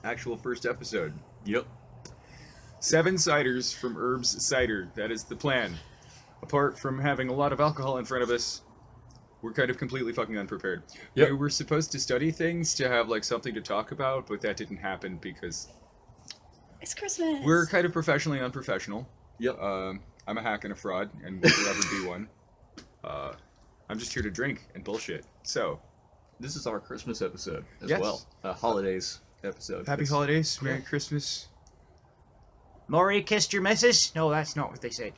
Actual first episode. Yep. 7 ciders from Herb's Cider. That is the plan. Apart from having a lot of alcohol in front of us, we're kind of completely fucking unprepared. Yep. We were supposed to study things to have like something to talk about, but that didn't happen because It's Christmas. we're kind of professionally unprofessional. Yep. I'm a hack and a fraud, and will forever be one. I'm just here to drink and bullshit. So, This is our Christmas episode as Yes. well. Holidays episode. happy holidays, Merry Christmas. Maury kissed your missus? No, that's not what they said.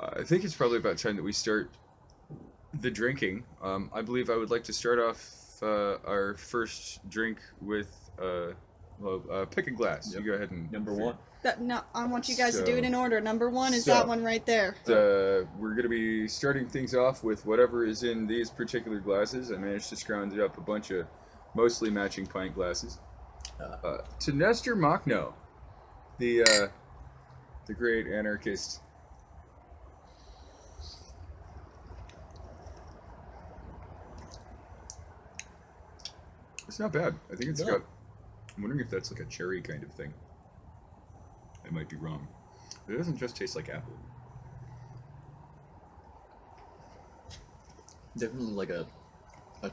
I think it's probably about time that we start the drinking. I believe I would like to start off our first drink with pick a glass. Yep. You go ahead and Number one. No, I want you guys to do So- it in order. Number one is so- that one right there. We're going to be starting things off with whatever is in these particular glasses. I managed to scrounge up a bunch of mostly matching pint glasses. To Nestor Makhno, the great anarchist. It's not bad. I think it's No. got... I'm wondering if that's like a cherry kind of thing. I might be wrong. It doesn't just taste like apple. Definitely like a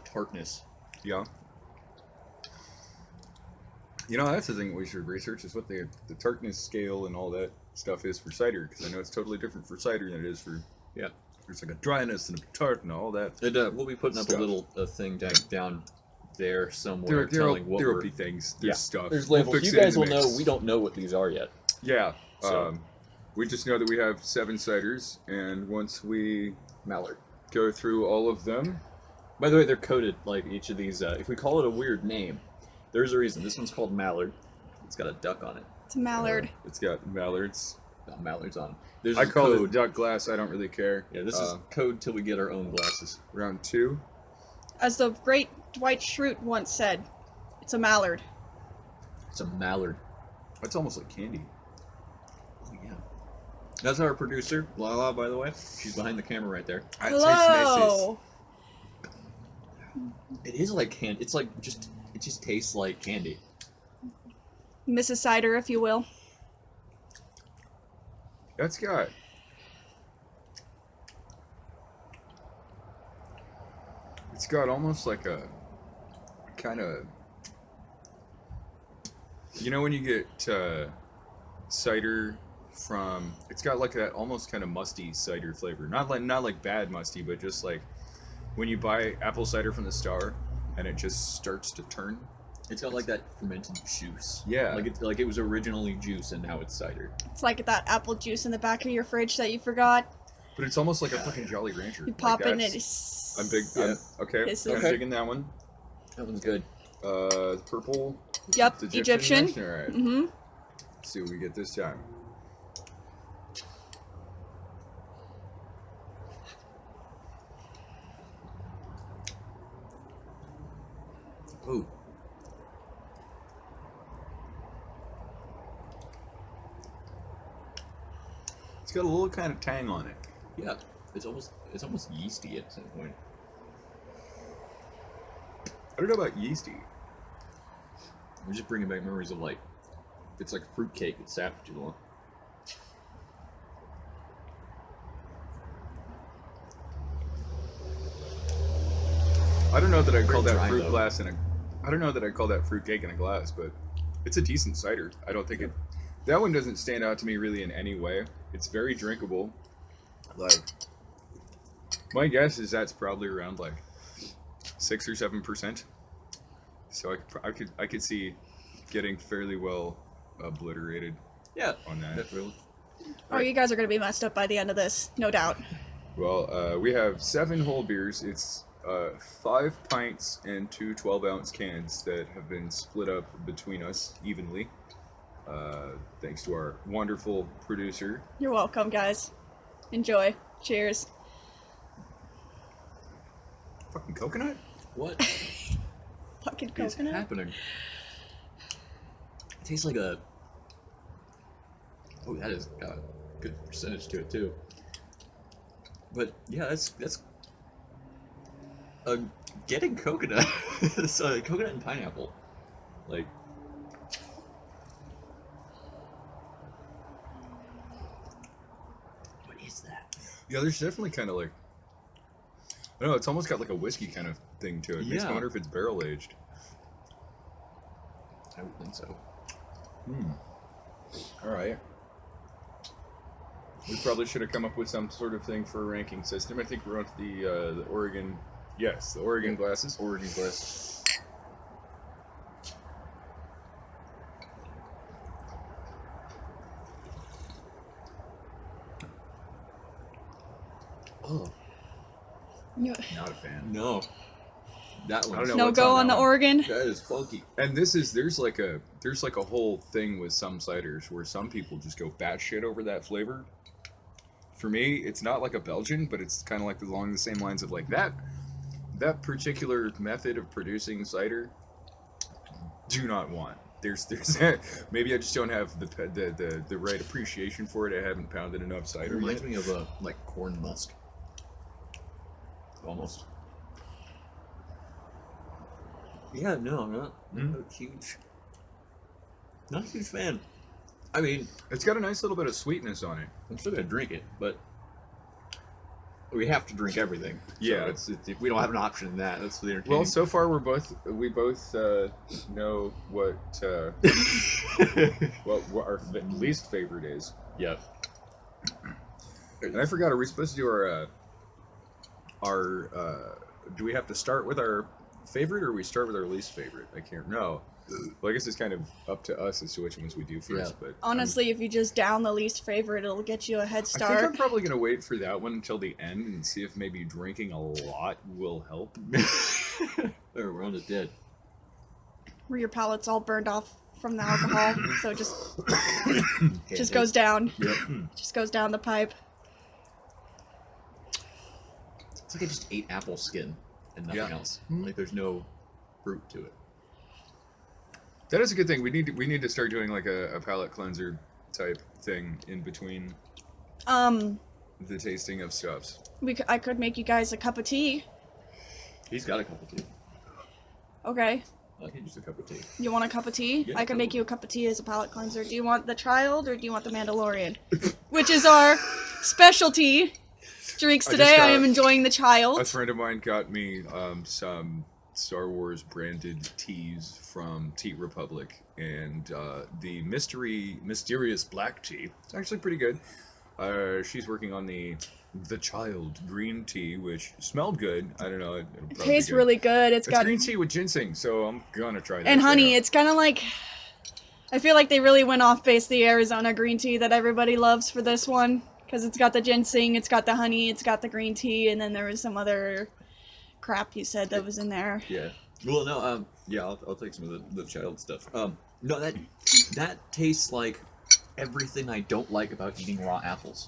tartness. Yeah. You know, that's the thing we should research is what the tartness scale and all that stuff is for cider, because I know it's totally different for cider than it is for... Yeah. There's like a dryness and a tart and all that. And we'll be putting up Stuff. a little thing down there somewhere telling what there will we're... be things. There's stuff. There's We'll labels. fix You it in guys the will mix. know we don't know what these are yet. Yeah. So- We just know that we have 7 ciders, and once we Mallard. go through all of them... By the way, they're coded like each of these. If we call it a weird name, there's a reason. This one's called Mallard. It's got a duck on it. It's a mallard. It's got mallards. Got mallards on. There's I a call code. it duck glass. I don't really care. Yeah, this is code till we get our own glasses. Round 2. As the great Dwight Schrute once said, it's a mallard. It's a Mallard. That's almost like candy. Oh, yeah. That's our producer, Lala, by the way. She's behind the camera right there. Ah, it tastes nice. Hello! It is like candy. It's like just... It just tastes like candy. Mrs. Cider, if you will. That's got... It's got almost like a kind of... You know when you get cider from... It's got like that almost kind of musty cider flavor. Not like bad musty, but just like when you buy apple cider from the Star and it just starts to turn. It's got like that fermented juice. Yeah. Like it was originally juice and now it's cider. It's like that apple juice in the back of your fridge that you forgot. But it's almost like a fucking Jolly Rancher. You pop like in it. that's- I'm big. Okay, This I'm is- digging that one. That one's good. Purple. Yep, It's Egyptian. All right. Mm-hmm. Let's see what we get this time. Ooh. It's got a little kind of tang on it. Yeah. It's almost yeasty at some point. I don't know about yeasty. We're just bringing back memories of like, it's like fruitcake that's sat for too long. I don't know that I'd call Pretty that dry, fruit though. glass in a. I don't know that I'd call that fruit cake in a glass, but it's a decent cider. I don't think it. That one doesn't stand out to me really in any way. It's very drinkable. Like, my guess is that's probably around like 6 or 7%. So I could see getting fairly well obliterated Yeah. on that. Definitely. Oh, you guys are going to be messed up by the end of this, no doubt. Well, we have 7 whole beers. It's 5 pints and 2 12-ounce cans that have been split up between us evenly. Thanks to our wonderful producer. You're welcome, guys. Enjoy. Cheers. Fucking coconut? What Fucking is coconut. happening? It tastes like a... Oh, that has got a good percentage to it too. But yeah, that's getting coconut. It's coconut and pineapple. Like, Yeah, there's definitely kind of like, I don't know, it's almost got like a whiskey kind of thing to it. Makes me Yeah. wonder if it's barrel aged. I would think so. All right. We probably should have come up with some sort of thing for a ranking system. I think we're on to the Oregon. Yes, the Oregon glasses. Oregon glass. Oh No, Not a fan. no, that I one. don't know no what's go on on that the one. Oregon. That is funky. And there's like a whole thing with some ciders where some people just go batshit over that flavor. For me, it's not like a Belgian, but it's kind of like along the same lines of like that particular method of producing cider. Do not want. There's maybe I just don't have the right appreciation for it. I haven't pounded enough It cider reminds yet. me of a like corn musk. Almost. Yeah, no, I'm not a huge. Not a huge fan. I mean, It's got a nice little bit of sweetness on it. I'm still gonna drink it, but we have to drink everything. Yeah. So it's we don't have an option in that. That's the entertaining. Well, so far we both know what what our least favorite is. yeah. And I forgot, are we supposed to do our do we have to start with our favorite or we start with our least favorite? I can't know. Well, I guess it's kind of up to us as to which ones we do first. Yeah. But Honestly, if you just down the least favorite, it'll get you a head I think I'm start. probably gonna wait for that one until the end and see if maybe drinking a lot will help. There, we're on the dead. Where your palate's all burned off from the alcohol, so it just goes down. Yep. Just goes down the pipe. It's like I just ate apple skin and nothing Yeah. else. Like there's no fruit to it. That is a good thing. We need to start doing like a palate cleanser type thing in between the tasting of stuffs. I could make you guys a cup of tea. He's got a cup of tea. Okay. I can use a cup of tea. You want a cup of tea? Yeah, I can make totally. you a cup of tea as a palate cleanser. Do you want the Child or do you want the Mandalorian? Which is our specialty drinks I just today. I got- am enjoying the Child. A friend of mine got me some Star Wars branded teas from Tea Republic, and the mysterious black tea. It's actually pretty good. She's working on the Child green tea, which smelled good. I don't know. It'll It probably tastes be good. really good. It's It's got green tea with ginseng, so I'm gonna try that. and shit honey. out. It's kind of like, I feel like they really went off base the Arizona green tea that everybody loves for this one, because it's got the ginseng, it's got the honey, it's got the green tea, and then there was some other crap you said that was in there. Yeah. Well, no. Yeah, I'll take some of the child stuff. No, that tastes like everything I don't like about eating raw apples.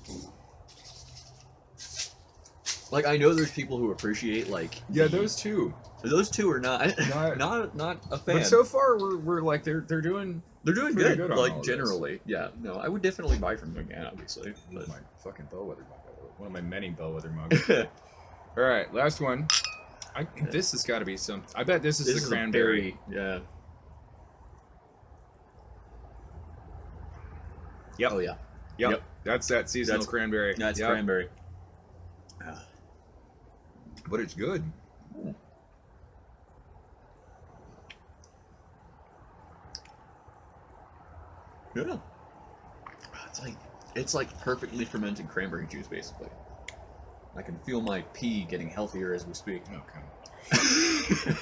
Like I know there's people who appreciate like Yeah, those two. those two are not Not- not a fan. But so far, we're like they're doing. They're doing pretty good, good on all like of this. generally. Yeah, no, I would definitely buy from them again, obviously. But My fucking bellwether mug. One of my many bellwether mugs. All right, last one. This has got to be some. I bet this is this the is cranberry. A berry, yeah. Yep. Oh yeah. Yep. Yep. That's that seasonal That's- cranberry. That's Yep. cranberry. But it's good. Yeah. It's like perfectly fermented cranberry juice, basically. I can feel my pee getting healthier as we speak. Okay.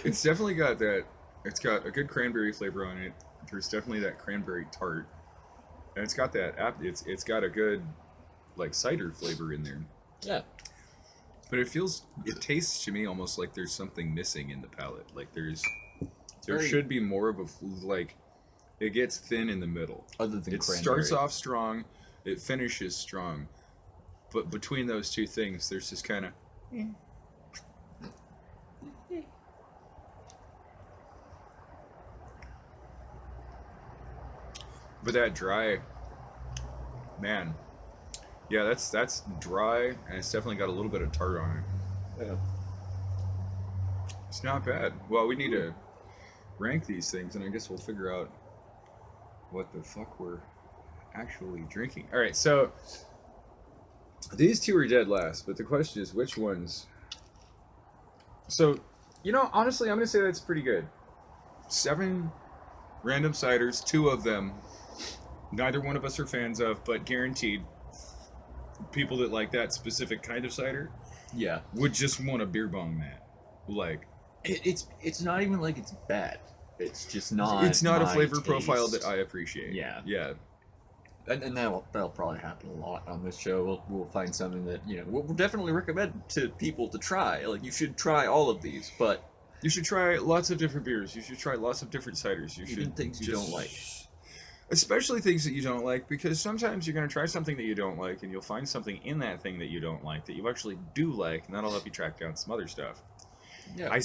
It's definitely got that. It's got a good cranberry flavor on it. There's definitely that cranberry tart, and it's got that. It's got a good like cider flavor in there. Yeah. But it tastes to me almost like there's something missing in the palate. Like there very- should be more of a like. It gets thin in the middle. Other than It cranberry. starts off strong, it finishes strong, but between those two things, there's this kind of. But that dry, man, yeah, that's dry, and it's definitely got a little bit of tart on it. Yeah. It's not bad. Well, we need to rank these things, and I guess we'll figure out what the fuck we're actually drinking. All right, so These two are dead last, but the question is which ones. So, honestly, I'm gonna say that's pretty good. 7 random ciders, 2 of them, neither one of us are fans of, but guaranteed, people that like that specific kind of cider Yeah. would just want to beer bong that. Like, It's not even like it's bad. It's just not. it's not a my flavor taste. profile that I appreciate. Yeah. Yeah. And that'll probably happen a lot on this show. We'll find something that we'll definitely recommend to people to try. Like you should try all of these, but You should try lots of different beers. You should try lots of different ciders. You even should things you don't like. Especially things that you don't like, because sometimes you're going to try something that you don't like, and you'll find something in that thing that you don't like that you actually do like, and that'll help you track down some other stuff. Yeah.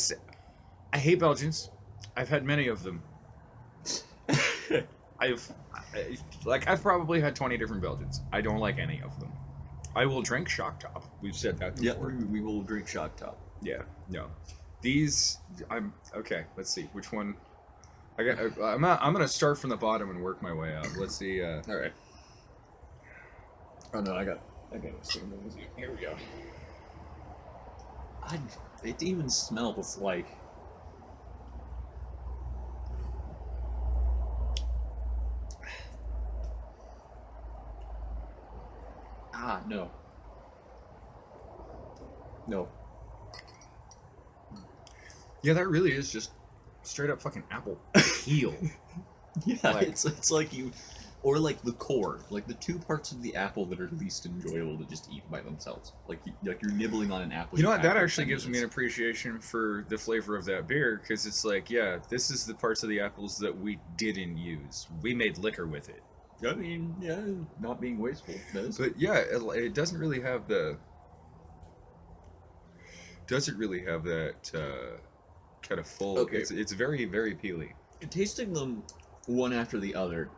I hate Belgians. I've had many of them. I've probably had 20 different Belgians. I don't like any of them. I will drink Shock Top. We've said that Yeah, before. we will drink Shock Top. Yeah, no. These, okay. Let's see which one. I'm gonna start from the bottom and work my way up. Let's see. All right. Oh no, I got this thing. Here we go. It even smells like. No. No. Yeah, that really is just straight up fucking apple peel. Yeah, Like- it's like you, or like the core, like the two parts of the apple that are least enjoyable to just eat by themselves. Like you're nibbling on an apple. You know what? you've had That for actually 10 gives me an minutes. appreciation for the flavor of that beer, because it's like, yeah, this is the parts of the apples that we didn't use. We made liquor with it. I mean, yeah, not being wasteful. Does. But yeah, it doesn't really have the. Doesn't really have that kind of full. Okay. It's very, very peely. Tasting them one after the other,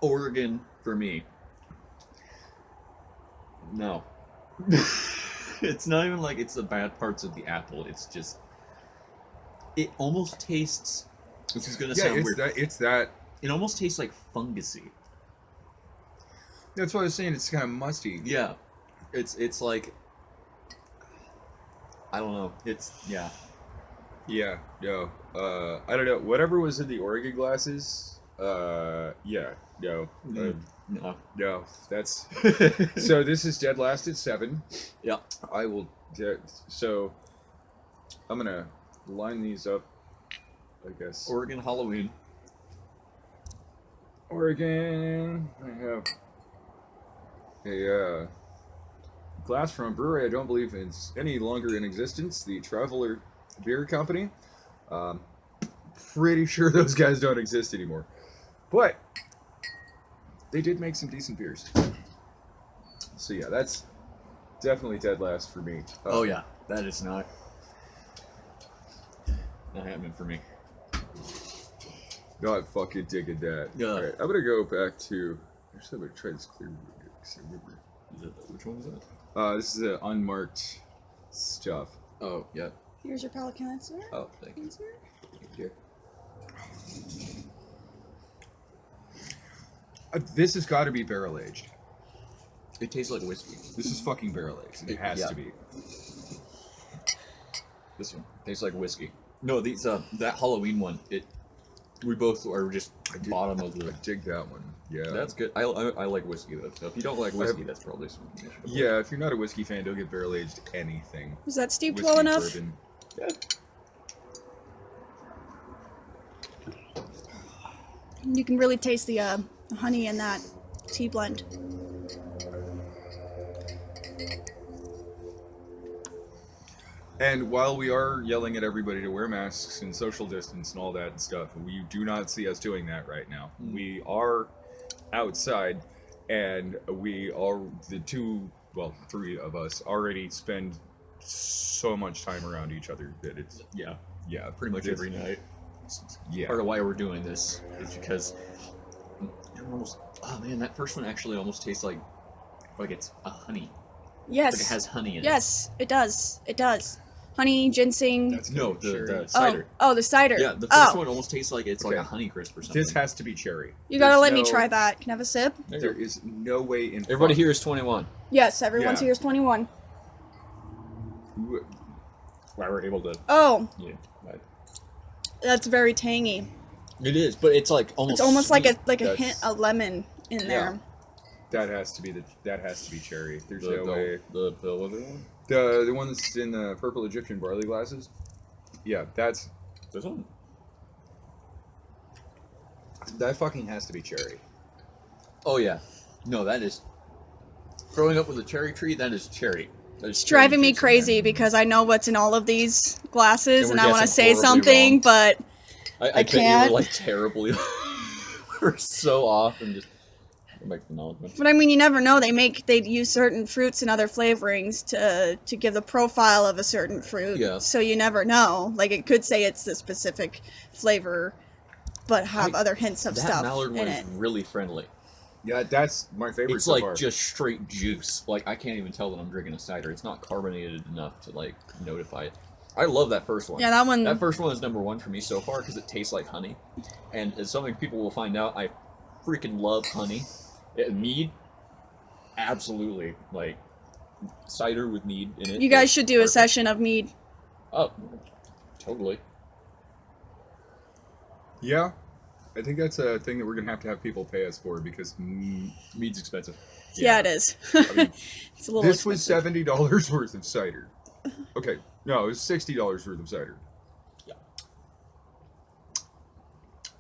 Oregon for me. No. It's not even like it's the bad parts of the apple. It's just it almost tastes. This is gonna Yeah, sound it's weird. that. It's that. It almost tastes like fungusy. That's what I was saying. It's kind of musty. Yeah, it's like I don't know. It's yeah. Yeah. No. I don't know. Whatever was in the Oregon glasses. Yeah. No. No. No. That's. So this is dead last at 7. Yeah. I will. So I'm gonna line these up. I guess. Oregon Halloween. Oregon. I have a glass from a brewery I don't believe is any longer in existence. The Traveler Beer Company. Pretty sure those guys don't exist anymore, but they did make some decent beers. So yeah, that's definitely dead last for me. Oh yeah, that is not happening for me. Not fucking digging that. Yeah. All right, I'm gonna go back to. Actually, I'm gonna try this clear. Because I remember. Which one was that? This is the unmarked stuff. Oh yeah. Here's your palate cleanser. Oh, thank you. Thank you. This has got to be barrel aged. It tastes like whiskey. This is fucking barrel aged. It has Yeah. to be. This one tastes like whiskey. No, these that Halloween one. We both are just bottom of I the. dig that one. Yeah. That's good. I like whiskey though. So if you don't like whiskey, that's probably something you should avoid. Yeah, if you're not a whiskey fan, don't get barrel aged anything. Is that steeped Whiskey, well enough? bourbon. Yeah. You can really taste the honey in that tea blend. And while we are yelling at everybody to wear masks and social distance and all that and stuff, you do not see us doing that right now. Mm. We are outside, and we are three of us already spend so much time around each other that it's Yeah. yeah, Pretty much it's- every night. Yeah. Part of why we're doing this is because you're almost. Oh man, that first one actually almost tastes like it's a honey. Yes. Like it has honey in it. Yes, it does. It does. Honey, ginseng. That's No, gonna be cherry. the cider. Oh, the cider. Yeah, the first Oh, one almost tastes like it's like a honey crisp or something. This has to be cherry. you gotta There's let me no- try that. Can I have a sip? There you There go. is no way in. Everybody fuck- here is 21. Yes, everyone's Yeah. here is 21. Why we're able to. Oh, Yeah, right. that's very tangy. It is, but it's like almost. It's almost like a sweet. a hint of lemon in there. That has to be cherry. There's The, no way. the other one. The one that's in the purple Egyptian barley glasses. Yeah, This one. that fucking has to be cherry. Oh yeah, no, that is. Growing up with a cherry tree, that is cherry. That is It's cherry driving me juice in crazy there. because I know what's in all of these glasses And and we're I want to guessing say horribly something, wrong. but I I bet can't. you were like terribly. We're so off and just. Make acknowledgement. but I mean you never know. They use certain fruits and other flavorings to give the profile of a certain fruit. Yeah. So you never know. Like it could say it's the specific flavor, but have other hints of That stuff mallard in one it. is really friendly. Yeah, that's my favorite It's so like far. just straight juice. Like I can't even tell that I'm drinking a cider. It's not carbonated enough to like notify it. I love that first one. Yeah, that one. That first one is number one for me so far because it tastes like honey, and as something people will find out, I freaking love honey. Mead, absolutely. Like cider with mead in it. You guys is should do a perfect. session of mead. Oh, totally. Yeah, I think that's a thing that we're gonna have people pay us for because Mead's expensive. Yeah, it is. mean, It's a little this was expensive. $70 worth of cider. Okay, no, it was $60 worth of cider. Yeah.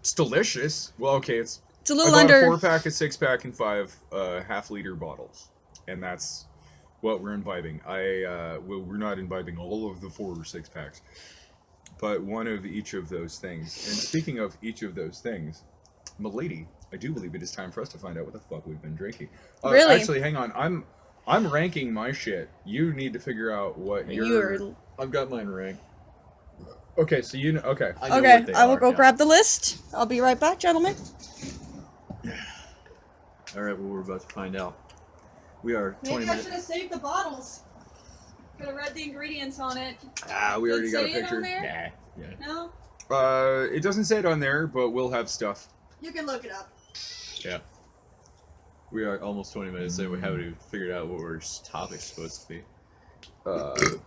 It's delicious. Well, okay, it's It's a I little bought under. a 4-pack, a 6-pack, and 5 half-liter bottles, and that's what we're imbibing. We're not imbibing all of the 4 or 6 packs, but one of each of those things. And speaking of each of those things, milady, I do believe it is time for us to find out what the fuck we've been drinking. Really? Actually, hang on. I'm ranking my shit. You need to figure out what You're I've got mine ranked. Okay, so you know. Okay. I know okay. what they I will are go now. grab the list. I'll be right back, gentlemen. All right, well, we're about to find out. We are 20 minutes. have saved the bottles. Could have read the ingredients on it. We already Does it got a say it on picture. there? Yeah. No, It doesn't say it on there, but we'll have stuff. you can look it up. Yeah. We are almost 20 minutes in. We haven't even figured out what our topic's supposed to be. Ugh.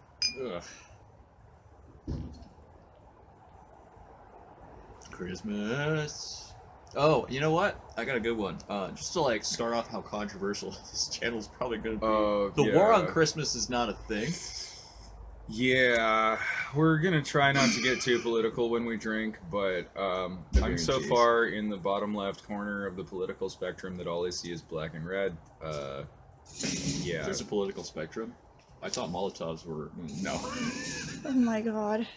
Christmas. Oh, you know what? I got a good one. Just to like start off how controversial this channel's probably gonna be. The war on Christmas is not a thing. Yeah, we're gonna try not to get too political when we drink, but I'm so Jeez. far in the bottom left corner of the political spectrum that all I see is black and red. Yeah. There's a political spectrum. I thought Molotovs were no. Oh my god.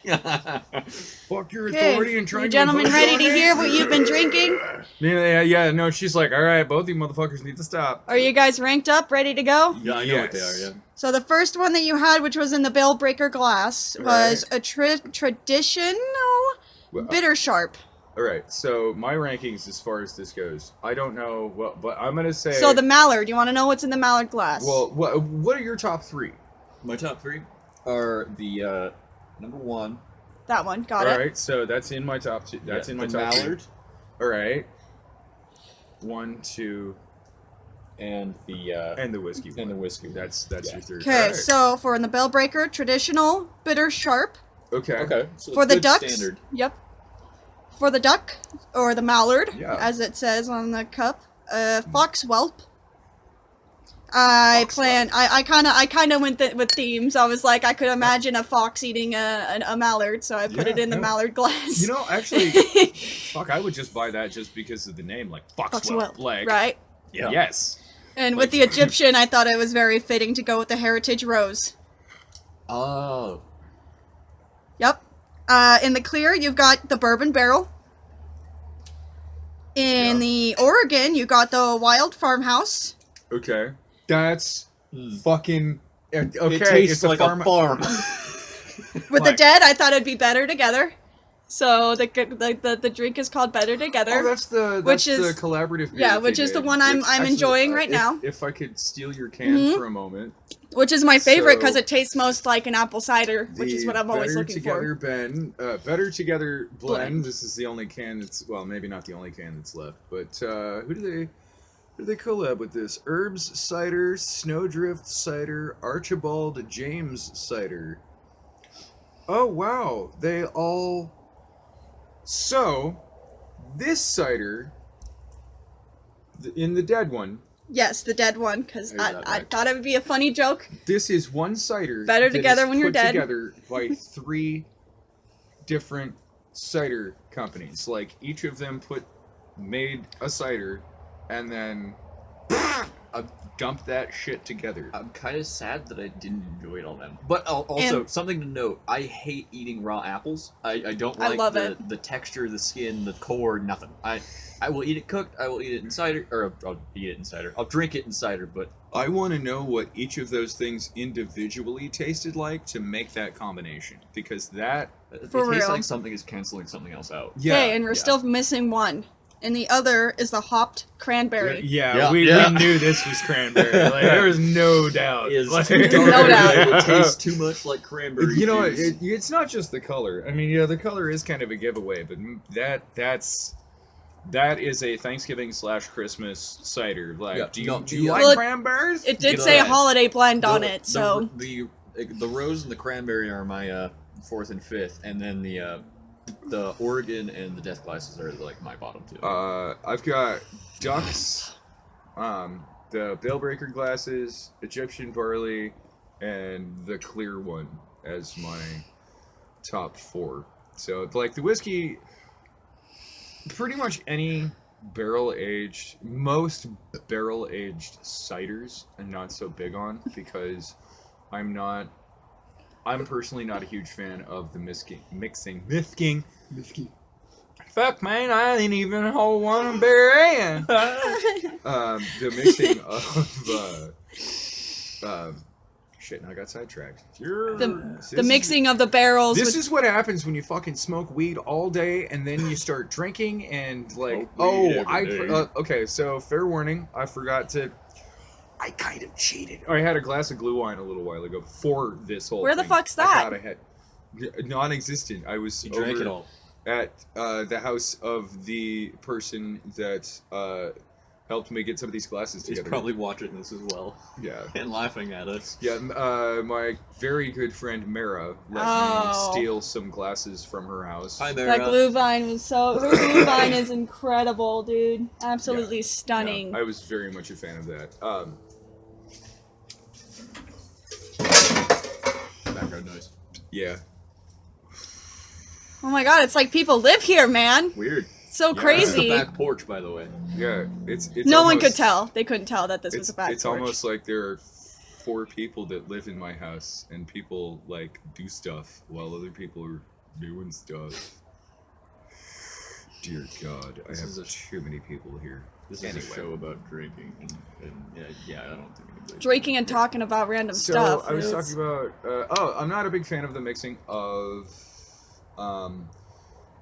Fuck your Okay, authority and trying you to gentlemen impose ready on to me? hear what you've been drinking? Yeah. No, she's like, all right, both you motherfuckers need to stop. Are you guys ranked up, ready to go? Yeah, I know what they are. Yes. Yeah. So the first one that you had, which was in the Bale Breaker glass, was a traditional Well, bitter sharp. All right, so my rankings as far as this goes, I don't know what, but I'm gonna say. So the Mallard. You want to know what's in the Mallard glass? Well, what are your top 3? My top 3 are the number 1. that one. Got All it. right, so that's in my top 2. That's in my the top Mallard 3. All right. 1, 2, and the and the whiskey. and the one. whiskey. That's Yeah. your third. Okay, All right. so for in the Bale Breaker, traditional bitter sharp. Okay. Okay. So For it's the good ducks. standard. Yep. For the duck, or the mallard, Yeah. as it says on the cup, fox whelp. I kind of went with themes. I was like, I could imagine a fox eating a mallard, so I put it in the mallard glass. You know, actually, fuck, I would just buy that just because of the name, like Foxwell. Like, right? Yeah. Yes. And with the Egyptian, I thought it was very fitting to go with the heritage rose. Oh. Yep. In the clear, you've got the bourbon barrel. In the Oregon, you got the wild farmhouse. Okay. That's fucking. Okay. It tastes it's a like farm. a farm. With the dead, I thought it'd be better together. So the drink is called Better Together. Oh, that's the collaborative beer. Yeah, that which they is the did, one which I'm enjoying right now. If I could steal your can for a moment. Which is my favorite because So, it tastes most like an apple cider, which is what I'm always looking for. Better Together blend. This is the only can that's, well, maybe not the only can that's left, but who do they collab with this? Herbs Cider, Snowdrift Cider, Archibald James Cider. Oh wow, they all. So, this cider, in the dead one. Yes, the dead one, because I thought it would be a funny joke. This is one cider. Better together when you're dead. Together by 3 different cider companies. Like each of them made a cider, and then dumped that shit together. I'm kind of sad that I didn't enjoy it all them. But also, something to note, I hate eating raw apples. I don't like the texture, the skin, the core, nothing. I will eat it cooked, I will eat it in cider, or I'll eat it in cider. I'll drink it in cider, but... I want to know what each of those things individually tasted like to make that combination. Because that... It tastes like something is canceling something else out. Yeah. Okay, and we're still missing one. And the other is the hopped cranberry. We knew this was cranberry. Like, there was no doubt. No doubt. It tastes too much like cranberry. You know, it's not just the color. I mean, the color is kind of a giveaway, but that is a Thanksgiving/Christmas cider. Like, do you like cranberries? It did say a holiday blend on it, so the rose and the cranberry are my 4th and 5th, and then the Oregon and the Death Glasses are like my bottom 2. I've got Ducks, the Bellbreaker glasses, Egyptian barley, and the clear one as my top 4. So like the whiskey, pretty much any most barrel-aged ciders I'm not so big on because I'm personally not a huge fan of the mixing. Fuck, man, I ain't even hold one bare hand. The mixing of shit, I got sidetracked. The mixing of the barrels. This is what happens when you fucking smoke weed all day and then you start drinking and like, okay, so fair warning, I kind of cheated. I had a glass of glue wine a little while ago for this whole Where the fuck's that? I had non-existent. I was drank it all at the house of the person that helped me get some of these glasses together. He's probably watching this as well. Yeah. And laughing at us. Yeah, my very good friend Mara let me steal some glasses from her house. Hi, Mara. That glue vine glue vine is incredible, dude. Absolutely stunning. Yeah, I was very much a fan of that. Background noise. Yeah. Oh my god, it's like people live here, man. Weird. So crazy. This is the back porch, by the way. Yeah, it's no one could tell. They couldn't tell that this was a back porch. It's almost like there are 4 people that live in my house, and people like do stuff while other people are doing stuff. Dear God, I have too many people here. This is a show about drinking, and I don't think anybody... Drinking and talking about random stuff. So, I was talking about... I'm not a big fan of the mixing of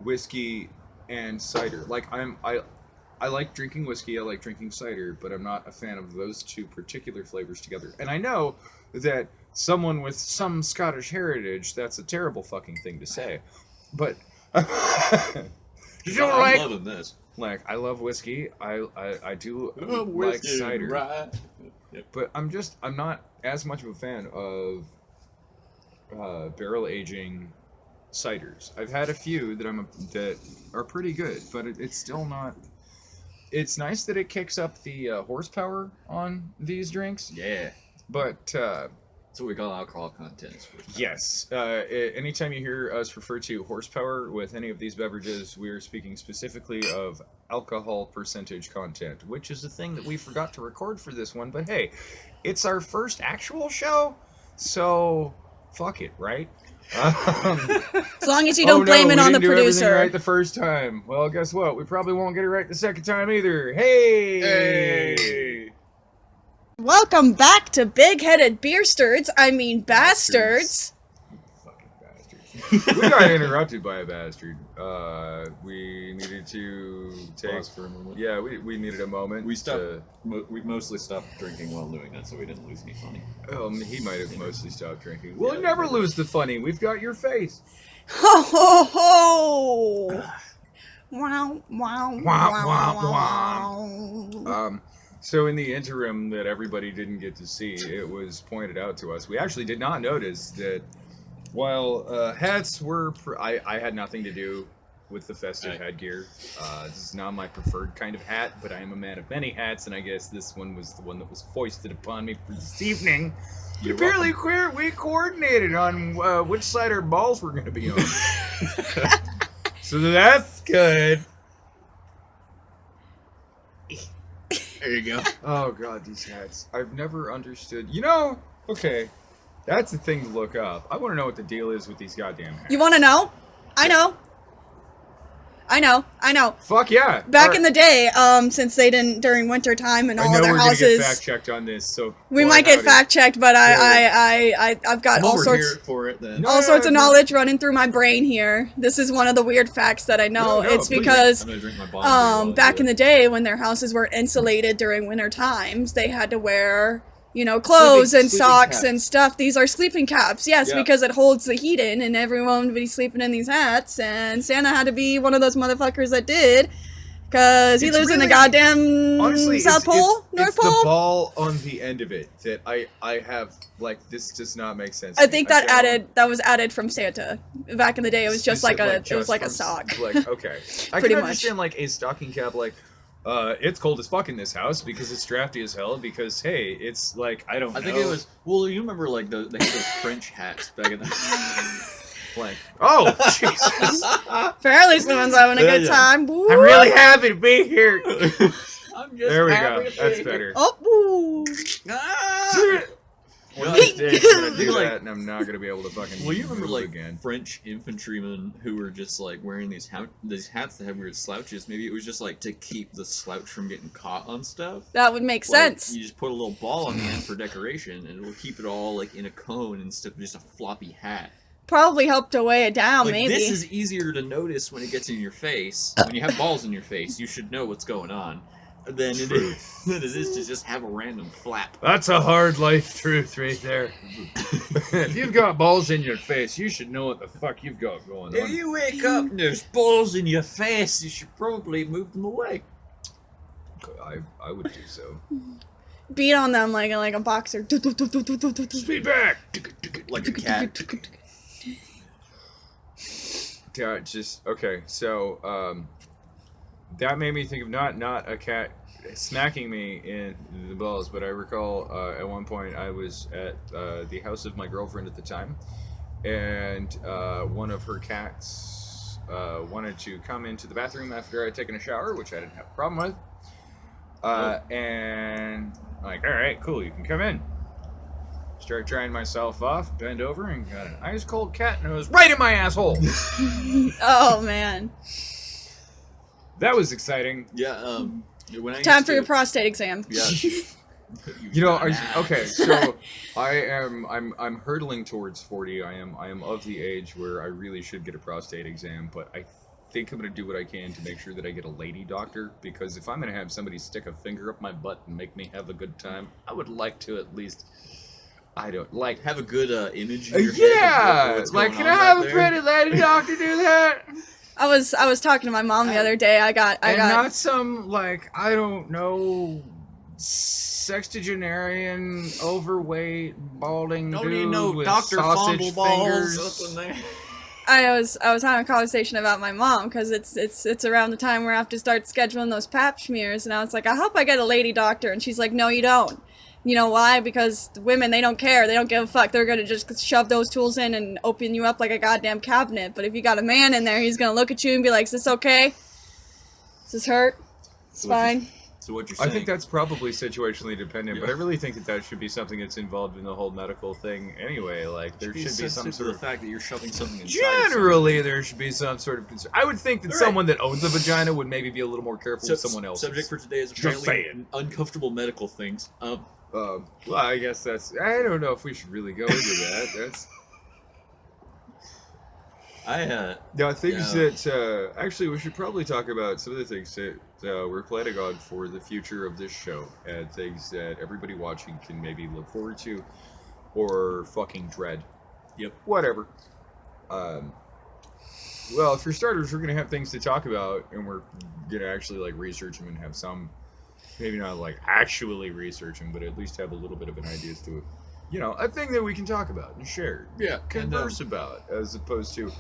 whiskey and cider. Like, I like drinking whiskey, I like drinking cider, but I'm not a fan of those 2 particular flavors together. And I know that someone with some Scottish heritage, that's a terrible fucking thing to say. But... I'm loving this. Like, I love whiskey. I do like cider. Right. Yep. But I'm not as much of a fan of barrel aging ciders. I've had a few that are pretty good, but it's still not. It's nice that it kicks up the horsepower on these drinks. Yeah. But that's what we call alcohol content. Yes. Anytime you hear us refer to horsepower with any of these beverages, we are speaking specifically of alcohol percentage content, which is a thing that we forgot to record for this one. But hey, it's our first actual show, so fuck it, right? As long as you don't blame it on the producer. We didn't do everything right the first time. Well, guess what? We probably won't get it right the second time either. Hey! Welcome back to Big Headed Beer Sturds. I mean Bastards. Fucking bastards. We got interrupted by a bastard. We needed to take. Pause for a moment. Yeah, we needed a moment. We stopped. We mostly stopped drinking while doing that, so we didn't lose any funny. He might have mostly stopped drinking. We'll Yeah, never maybe. lose the funny. We've got your face. Ho ho ho! Wow, wow, Wah, wow, wow. So in the interim that everybody didn't get to see, it was pointed out to us. We actually did not notice that while hats were... I had nothing to do with the festive headgear. This is not my preferred kind of hat, but I am a man of many hats, and I guess this one was the one that was foisted upon me for this evening. You're Apparently we coordinated on which side our balls were going to be on. So that's good. There you go. Oh god, these hats. I've never understood. You know, okay, that's the thing to look up. I want to know what the deal is with these goddamn hats. You want to know? I know. I know. Fuck yeah. Back in the day, since they didn't during winter time and all of their we're gonna houses, get fact checked on this, so we boy, might get howdy. fact checked. But I've got Come all over sorts. here for it then. No. All sorts of knowledge running through my brain here. This is one of the weird facts that I know. No, It's please. because I'm gonna drink my bond back in the day when their houses weren't insulated during winter times, they had to wear, you know, clothes and sleeping socks caps. and stuff. These are sleeping caps, yes, Yeah. because it holds the heat in, and everyone would be sleeping in these hats. And Santa had to be one of those motherfuckers that did, because he It's lives in the really- goddamn Honestly, South Pole, North it's Pole. the ball on the end of it that I have, like, this does not make sense. I to think me. that was added from Santa. Back in the day, it was just like a just sock. Like, okay, I Pretty can much. understand like a stocking cap. Like, it's cold as fuck in this house because it's drafty as hell. Because hey, it's like I don't. I think it was. Well, you remember like they had those French hats back in the. Like, Oh, Jesus! Apparently, someone's having a good Yeah. time. Woo. I'm really happy to be here. I'm just There we happy go. to That's be better. Oh, woo. Ah! One Well, of these days I'm gonna do like- that, and I'm not gonna be able to fucking. Well, you remember move like again. French infantrymen who were just like wearing these hats that had weird slouches. Maybe it was just like to keep the slouch from getting caught on stuff. That would make Like, sense. You just put a little ball on the end for decoration, and it will keep it all like in a cone instead of just a floppy hat. Probably helped to weigh it down, Like, maybe. this is easier to notice when it gets in your face. When you have balls in your face, you should know what's going on. Than it is to just have a random flap. That's a hard life truth right there. If you've got balls in your face, you should know what the fuck you've got going If on. you wake up and there's balls in your face, you should probably move them away. I would do so. Beat on them like a boxer. Speed back. Like a cat. Yeah, just okay. So that made me think of not a cat smacking me in the balls, but I recall at one point I was at the house of my girlfriend at the time, and one of her cats wanted to come into the bathroom after I'd taken a shower, which I didn't have a problem with. And I'm like, all right, cool, you can come in. Start drying myself off, bend over, and got an ice cold cat nose right in my asshole. Oh, man. That was exciting. Yeah, when I Time used for your to- prostate exam. Yeah. You know, okay, so I'm hurtling towards 40. I am of the age where I really should get a prostate exam, but I think I'm gonna do what I can to make sure that I get a lady doctor, because if I'm gonna have somebody stick a finger up my butt and make me have a good time, I would like to at least, I don't like. Have a good image in your head. Of Yeah, what's like going can I on have back a there. pretty lady doctor do that? I was talking to my mom the other day. I got Not some like I don't know. Sextagenarian, overweight, balding Don't dude need no with Dr. sausage Fondleballs fingers. up in there. I was having a conversation about my mom because it's around the time where I have to start scheduling those pap smears, and I was like, I hope I get a lady doctor, and she's like, no, you don't. You know why? Because the women, they don't care. They don't give a fuck. They're gonna just shove those tools in and open you up like a goddamn cabinet. But if you got a man in there, he's gonna look at you and be like, is this okay? Does this hurt? It's fine. So what you're I saying? think that's probably situationally dependent, but I really think that should be something that's involved in the whole medical thing anyway. Like, there should be some sensitive to sort the of... fact that you're shoving something inside. Generally, there should be some sort of concern. I would think that All right. someone that owns a vagina would maybe be a little more careful with someone else. Subject for today is Just apparently saying. uncomfortable medical things. Well, I guess that's... I don't know if we should really go into that. That's... things Yeah. that actually we should probably talk about some of the things that we're planning on for the future of this show, and things that everybody watching can maybe look forward to or fucking dread. Yep. Whatever. Well, for starters, we're gonna have things to talk about, and we're gonna actually like research them and have some, maybe not like actually research them, but at least have a little bit of an idea as to, a thing that we can talk about and share, Yeah. converse about, as opposed to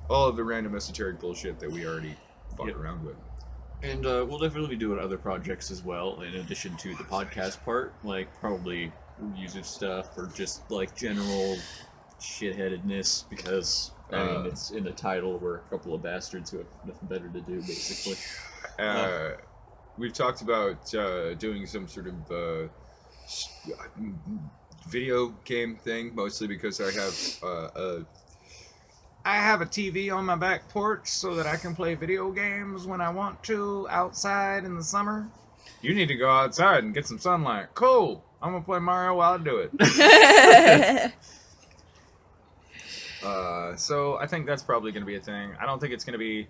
all of the random esoteric bullshit that we already fuck Yep. around with. And we'll definitely be doing other projects as well, in addition to the podcast part, like probably music stuff or just like general shitheadedness, because I mean it's in the title. We're a couple of bastards who have nothing better to do, basically. We've talked about doing some sort of video game thing, mostly because I have a TV on my back porch so that I can play video games when I want to outside in the summer. You need to go outside and get some sunlight. Cool. I'm gonna play Mario while I do it. So I think that's probably gonna be a thing. I don't think it's gonna be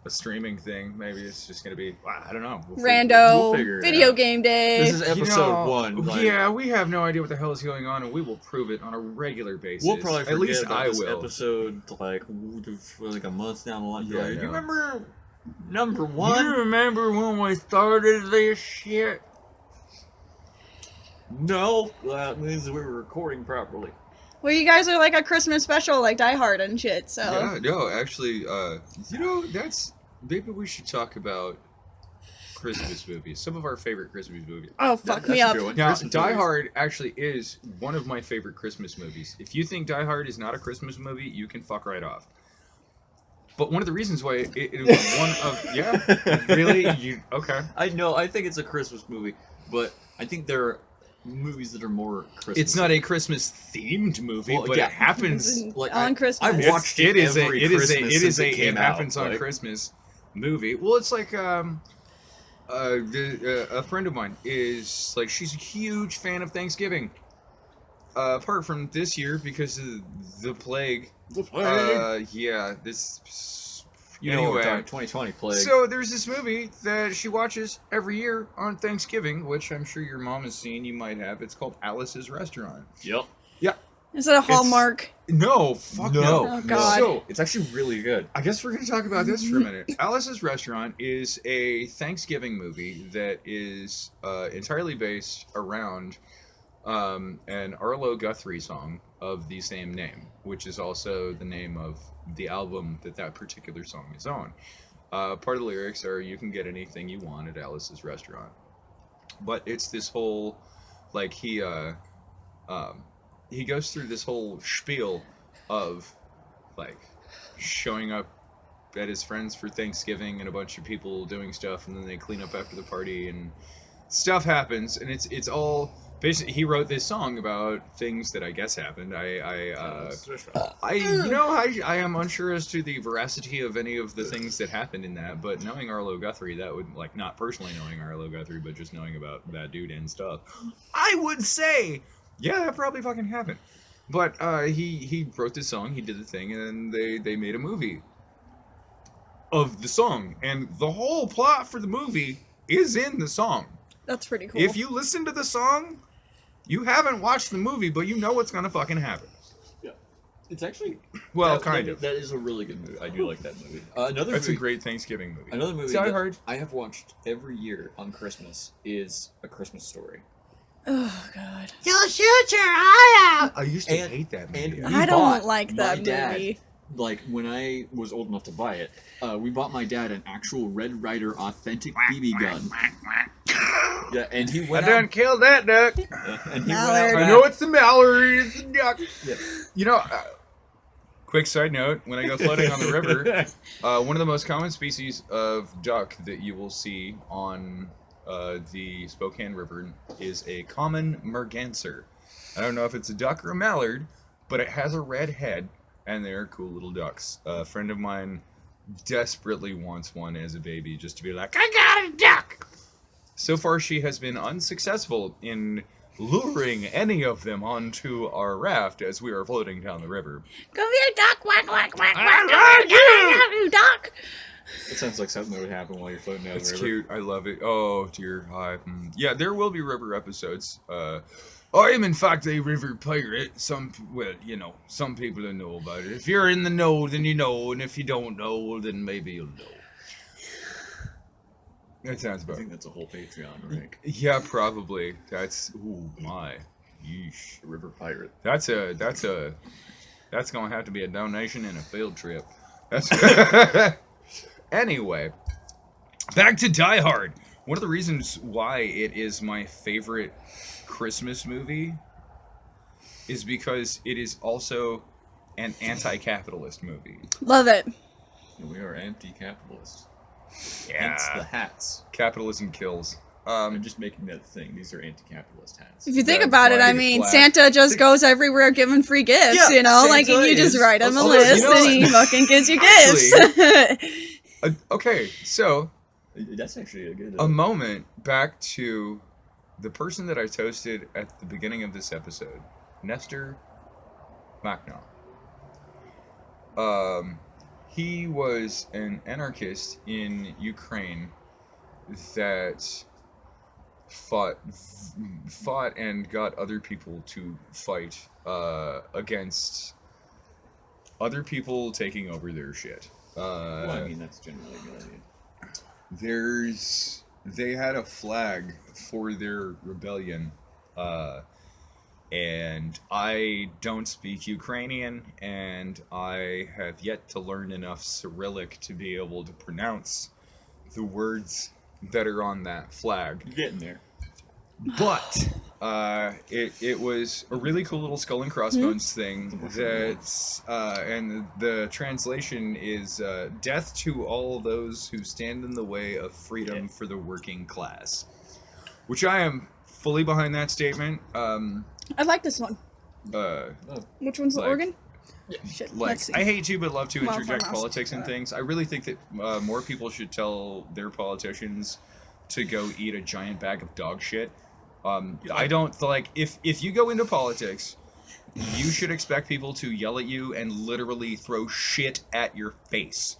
a streaming thing. Maybe it's just gonna be, I don't know. Rando figure it video out. game day. This is episode 1. Like, Yeah, we have no idea what the hell is going on, and we will prove it on a regular basis. we'll probably forget at least about I this will. episode like a month down the line. Yeah, Like, no. you remember number You 1? remember when we started this shit? No, that means we were recording properly. Well, you guys are like a Christmas special, like Diehard and shit. So Yeah, no, actually, that's maybe we should talk about Christmas movies. Some of our favorite Christmas movies. oh fuck That's me a up. good one. Now, Christmas Die movies. Hard actually is one of my favorite Christmas movies. If you think Die Hard is not a Christmas movie, you can fuck right off. But one of the reasons why it was one of really okay. I know. I think it's a Christmas movie, but I think there are movies that are more Christmas. It's not a Christmas themed movie, Well, but yeah. it happens. like on Christmas. I've watched it every Christmas since it came out, happens on like- Christmas movie. Well, it's like a friend of mine is like, she's a huge fan of Thanksgiving. Apart from this year because of the plague. Yeah, this. You know what we're Anyway, talking, 2020 plague. so there's this movie that she watches every year on Thanksgiving, which I'm sure your mom has seen. You might have. It's called Alice's Restaurant. Yep. Is it a Hallmark? No, fuck No. Oh, God. So It's actually really good. I guess we're going to talk about this for a minute. Alice's Restaurant is a Thanksgiving movie that is entirely based around an Arlo Guthrie song of the same name, which is also the name of the album that particular song is on. Part of the lyrics are, "You can get anything you want at Alice's Restaurant," but it's this whole, like, he goes through this whole spiel of like showing up at his friends for Thanksgiving and a bunch of people doing stuff, and then they clean up after the party and stuff happens, and it's all basically, he wrote this song about things that I guess happened. I am unsure as to the veracity of any of the things that happened in that, but knowing Arlo Guthrie, that would, like, not personally knowing Arlo Guthrie, but just knowing about that dude and stuff, I would say, yeah, that probably fucking happened. But he wrote this song, he did the thing, and then they made a movie of the song, and the whole plot for the movie is in the song. That's pretty cool. If you listen to the song, you haven't watched the movie, but you know what's gonna fucking happen. Yeah. It's actually Well, that- kind that- of. That is a really good movie. I do like that movie. Another That's movie, a great Thanksgiving movie. Another movie Die that Hard. I have watched every year on Christmas is A Christmas Story. Oh god. You'll shoot your eye out. I used to And- hate that movie. and- I bought don't like my that dad- movie. Like, when I was old enough to buy it, we bought my dad an actual Red Ryder authentic BB gun. Yeah, and he I went done out. killed that duck. And he Mallard. went I out. know it's the Mallory, it's the duck. Yeah. You know, quick side note, when I go floating on the river, one of the most common species of duck that you will see on the Spokane River is a common merganser. I don't know if it's a duck or a mallard, but it has a red head, and they're cool little ducks. A friend of mine desperately wants one as a baby, just to be like, I got a duck! So far, she has been unsuccessful in luring any of them onto our raft as we are floating down the river. Come here, Doc. Quack, quack, quack, quack. love you! I love you, Doc. It sounds like something that would happen while you're floating down It's the river. cute. I love it. Oh, dear. Yeah, there will be river episodes. I am, in fact, a river pirate. Some people don't know about it. If you're in the know, then you know. And if you don't know, then maybe you'll know. That sounds I about think that's a whole Patreon, Rick. Yeah, probably. That's, ooh, my. Yeesh. The River Pirate. That's gonna have to be a donation and a field trip. That's Anyway, back to Diehard. One of the reasons why it is my favorite Christmas movie is because it is also an anti-capitalist movie. Love it. And we are anti-capitalist. Yeah. Hence the hats. Capitalism kills. I'm just making that thing. These are anti-capitalist hats. If you think That's about it, why I it's mean, black. Santa just goes everywhere giving free gifts, Yeah, you know? Like, Santa you just is write him a also- list you know and he fucking gives you gifts. Okay, so That's actually a good... a moment back to the person that I toasted at the beginning of this episode, Nestor Makhno. He was an anarchist in Ukraine that fought and got other people to fight against other people taking over their shit. well, I mean, that's generally a good idea. They had a flag for their rebellion, and I don't speak Ukrainian, and I have yet to learn enough Cyrillic to be able to pronounce the words that are on that flag. You're getting there. But it was a really cool little skull and crossbones thing that's and the translation is death to all those who stand in the way of freedom for the working class, which I am fully behind that statement. I like this one. Which one's the like- organ? Shit, Like, let's see. I hate to but love to Well, interject farmhouse. politics and things. I really think that more people should tell their politicians to go eat a giant bag of dog shit. I don't like if you go into politics, you should expect people to yell at you and literally throw shit at your face,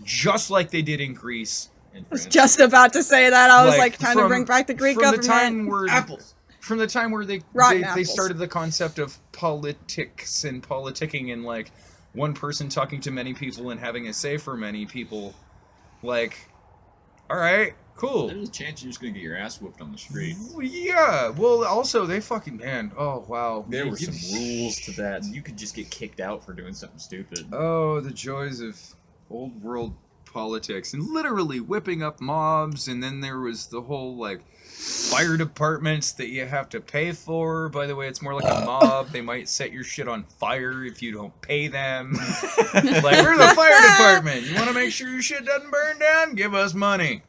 just like they did in Greece. And I was France. just about to say that. I was like, time to from- bring back the Greek from government. The time where Apples. From the time where they Rotten apples. started the concept of politics and politicking and like one person talking to many people and having a say for many people, like, all right, cool. There's a chance you're just gonna get your ass whooped on the street. Yeah, well, also, they fucking, man, oh, wow. There were You- some rules to that. You could just get kicked out for doing something stupid. Oh, the joys of old world politics and literally whipping up mobs, and then there was the whole, like, fire departments that you have to pay for. By the way, it's more like a mob. They might set your shit on fire if you don't pay them. Like, we're the fire department. You want to make sure your shit doesn't burn down? Give us money.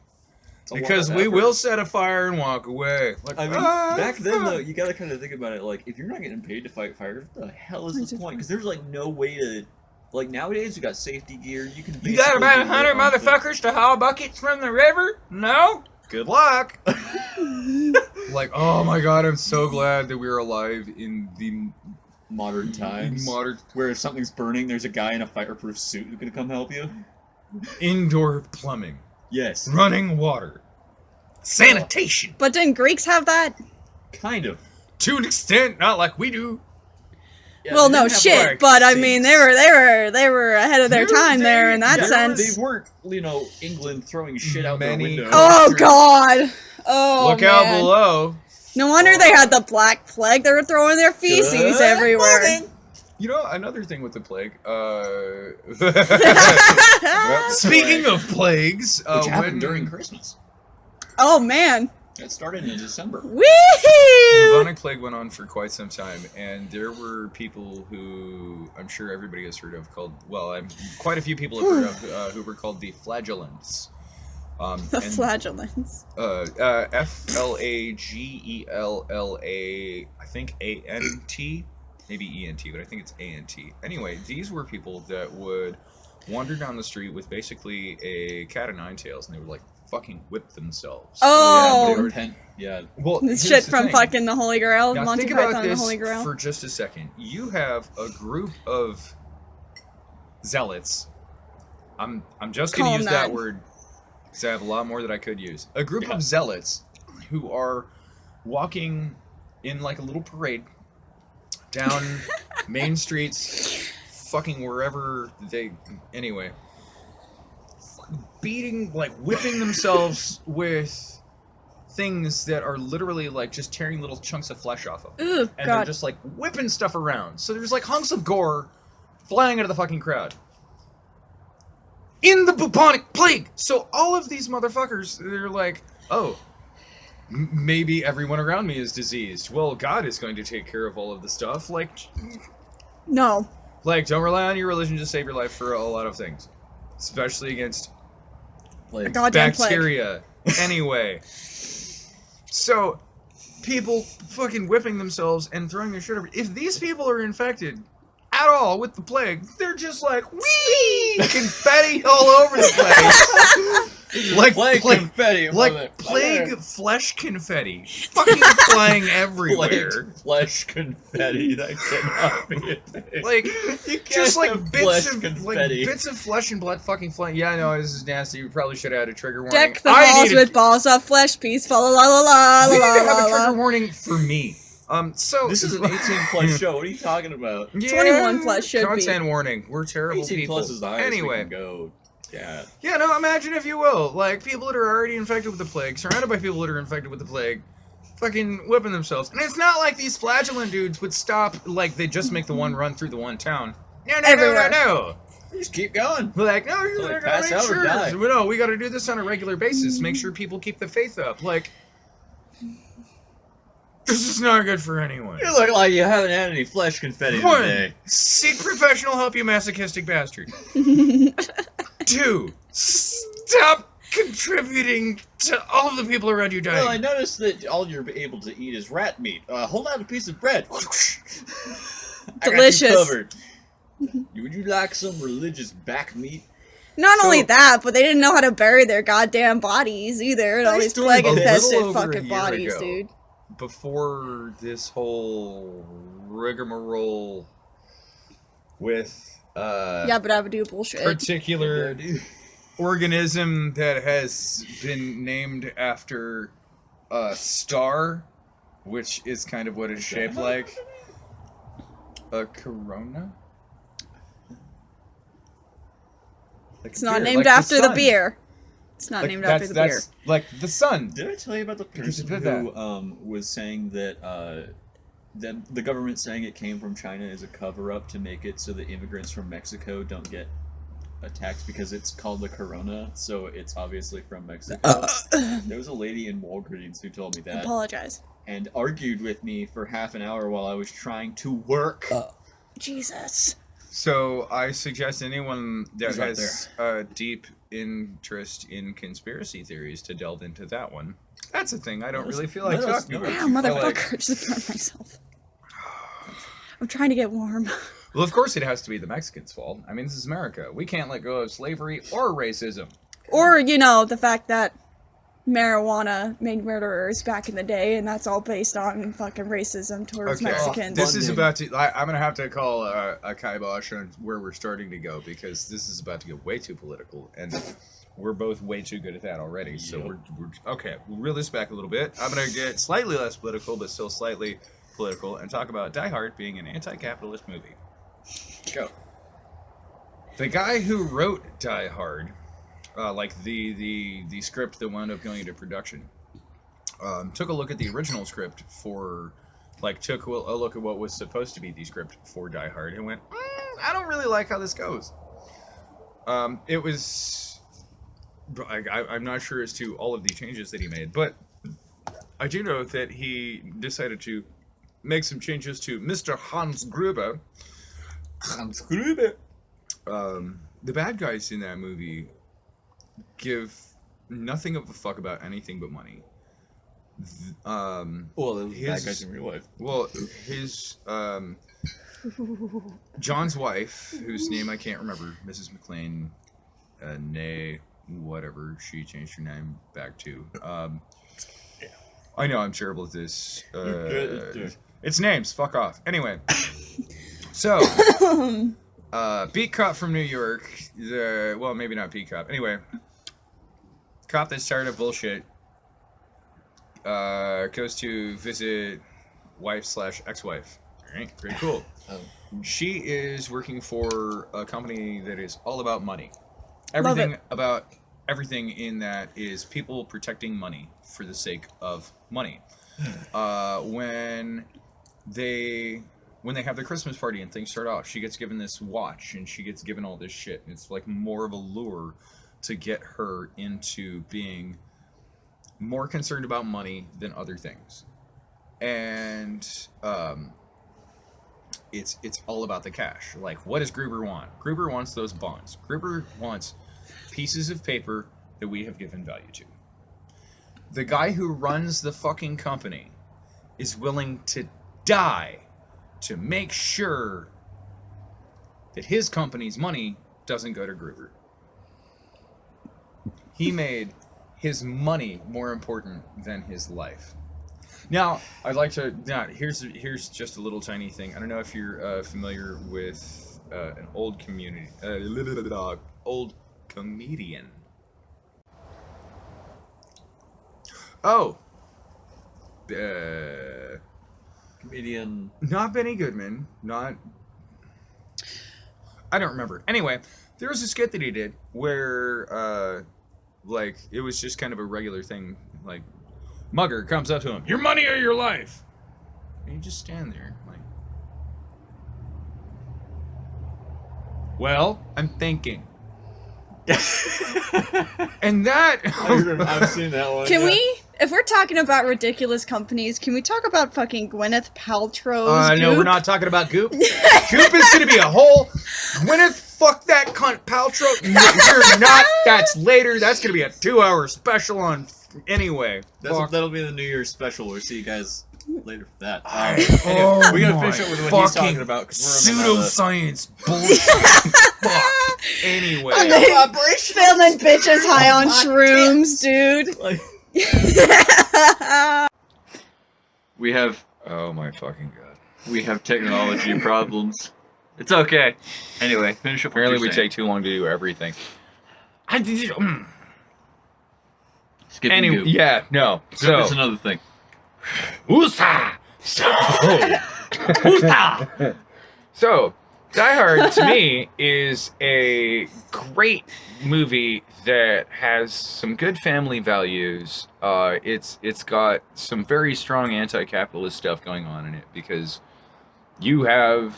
It's a lot Because of we effort. will set a fire and walk away. Like, I mean, back then, though, you gotta kind of think about it. Like, if you're not getting paid to fight fire, what the hell is the point? Because there's, like, no way to... Like, nowadays, we got safety gear. You can You got about basically 100 do your own thing. motherfuckers to haul buckets from the river? No? Good luck. Like, oh my god, I'm so glad that we're alive in the Modern times. modern Where if something's burning, there's a guy in a fireproof suit who's gonna come help you. indoor plumbing, Yes. running water, sanitation. But didn't Greeks have that? Kind of. To an extent, not like we do. Yeah, Well, they no didn't have, shit, like, but I mean, sinks. they were ahead of their time there in that sense. They weren't, England throwing shit out Many- their window. Oh god! Oh Look man. out below. No wonder they had the Black Plague. They were throwing their feces Good everywhere. morning. You know, another thing with the plague. Well, Speaking of plagues, which happened when during Christmas. Oh man! It started in December. the Woohoo! bubonic plague went on for quite some time, and there were people who I'm sure everybody has heard of quite a few people have heard of who were called the flagellants. The flagellants. Flagella, I think ANT, maybe ENT, but I think it's ANT. Anyway, these were people that would wandered down the street with basically a cat of nine tails, and they would like fucking whip themselves. Oh. Yeah, they repent. Yeah. Well, This here's shit the from thing. fucking the Holy Grail, Now Monty think Python about and the this Holy Grail. for just a second. You have a group of zealots. I'm just Call going to use them that that. word because I have a lot more that I could use. A group Yeah. of zealots who are walking in like a little parade down main streets, fucking wherever they. Anyway, beating, like whipping themselves with things that are literally like just tearing little chunks of flesh off of them. Ooh, And they're God. just like whipping stuff around. So there's like hunks of gore flying out of the fucking crowd. In the bubonic plague! So all of these motherfuckers, they're like, oh, maybe everyone around me is diseased. Well, God is going to take care of all of the stuff. Like, No. don't rely on your religion to save your life for a lot of things. Especially against A goddamn plague. bacteria. Anyway. So, people fucking whipping themselves and throwing their shit over. If these people are infected at all with the plague, they're just like, whee! Confetti all over the place. like Plague confetti. like plague flesh confetti. Fucking flying everywhere. Plague flesh confetti. That cannot be a thing. Like, You can't just like have bits flesh of confetti. bits of flesh and blood fucking flying. Yeah, I know this is nasty. We probably should have had a trigger warning. Deck the I walls needed- with balls of flesh, peaceful, la la la We la need to la have a la. trigger warning for me. So This is an 18 plus show. What are you talking about? 21 plus should be. content warning. We're terrible 18 people. plus is the highest we Anyway, can go. Yeah. yeah, no. Imagine if you will, like people that are already infected with the plague, surrounded by people that are infected with the plague, fucking whipping themselves. And it's not like these flagellant dudes would stop. Like they just make the one run through the one town. No, Everywhere. no. Just keep going. Like, no, you're Till they gonna pass make out or sure. die. No, we got to do this on a regular basis. Make sure people keep the faith up. Like, this is not good for anyone. You look like you haven't had any flesh confetti One, today. seek professional help, you masochistic bastard. Two, stop contributing to all of the people around you dying. Well, I noticed that all you're able to eat is rat meat. Hold out a piece of bread. I got you Delicious. covered. Would you like some religious back meat? Not So- only that, but they didn't know how to bury their goddamn bodies either, and all They these still plague a little infested over a fucking year bodies, ago. dude. Before this whole rigmarole with Yabba dabba doo bullshit. particular organism that has been named after a star, which is kind of what it's shaped like. A corona? Like It's a not beer, named like after the sun. beer. It's not Like, named after the beer. like the sun. Did I tell you about the Because person you did who was saying that the government saying it came from China is a cover-up to make it so that immigrants from Mexico don't get attacked because it's called the Corona, so it's obviously from Mexico. There was a lady in Walgreens who told me that Apologize. and argued with me for half an hour while I was trying to work. Jesus. So I suggest anyone that He's right has a deep interest in conspiracy theories to delve into that one. That's a thing I don't really feel like let us talking know. about. Ow, I feel motherfucker. like- Just burned myself. I'm trying to get warm. Well, of course it has to be the Mexicans' fault. I mean, this is America. We can't let go of slavery or racism. Or, you know, the fact that marijuana made murderers back in the day, and that's all based on fucking racism towards Okay, Mexicans. this is Funding. about to... I'm going to have to call a kibosh on where we're starting to go, because this is about to get way too political, and we're both way too good at that already. So Yep. we're okay, we'll reel this back a little bit. I'm going to get slightly less political, but still slightly political, and talk about Diehard being an anti-capitalist movie. Go. The guy who wrote Die Hard, like the script that wound up going into production, took a look at the original script for, like, took a look at what was supposed to be the script for Die Hard and went, I don't really like how this goes. It was, I'm not sure as to all of the changes that he made, but I do know that he decided to make some changes to Mr. Hans Gruber. Hans Gruber. The bad guys in that movie give nothing of a fuck about anything but money. Well, those His- bad guys in real life. Well, his John's wife, whose name I can't remember, Mrs. McLean, nay, whatever she changed her name back to. I know I'm terrible at this. It's names. Fuck off. Anyway, so beat cop from New York. Well, maybe not beat cop. Anyway, cop that's tired of bullshit. Goes to visit wife/ex-wife. All right, pretty cool. She is working for a company that is all about money. Everything about everything in that is people protecting money for the sake of money. When they have their Christmas party and things start off, she gets given this watch and she gets given all this shit. And it's like more of a lure to get her into being more concerned about money than other things. And it's all about the cash. Like, what does Gruber want? Gruber wants those bonds. Gruber wants pieces of paper that we have given value to. The guy who runs the fucking company is willing to die to make sure that his company's money doesn't go to Gruber. He made his money more important than his life. Now, I'd like to... Now, here's just a little tiny thing. I don't know if you're familiar with an old community... old comedian. Oh! Comedian... Not Benny Goodman. Not... I don't remember. Anyway, there was a skit that he did where, like, it was just kind of a regular thing. Like, Mugger comes up to him, your money or your life? And you just stand there, like... Well, I'm thinking. And that... I've seen that one. Can we, if we're talking about ridiculous companies, can we talk about fucking Gwyneth Paltrow's No, Goop? we're not talking about Goop. Goop is gonna be a whole... Gwyneth, fuck that cunt Paltrow. No, you're not. That's later. That's gonna be a 2-hour special on... Anyway. That'll be the New Year's special. We'll see you guys later for that. Oh, we gotta finish up with what he's talking about. Pseudoscience bullshit. Fuck. Anyway. Filming bitches high on shrooms, dude. We have... Oh my fucking god. We have technology problems. It's okay. Anyway, finish up. Apparently we take too long to do everything. Skipping Goop. Yeah, no. So That's another thing. Woosah! So, Die Hard to me is a great movie that has some good family values. It's got some very strong anti-capitalist stuff going on in it because you have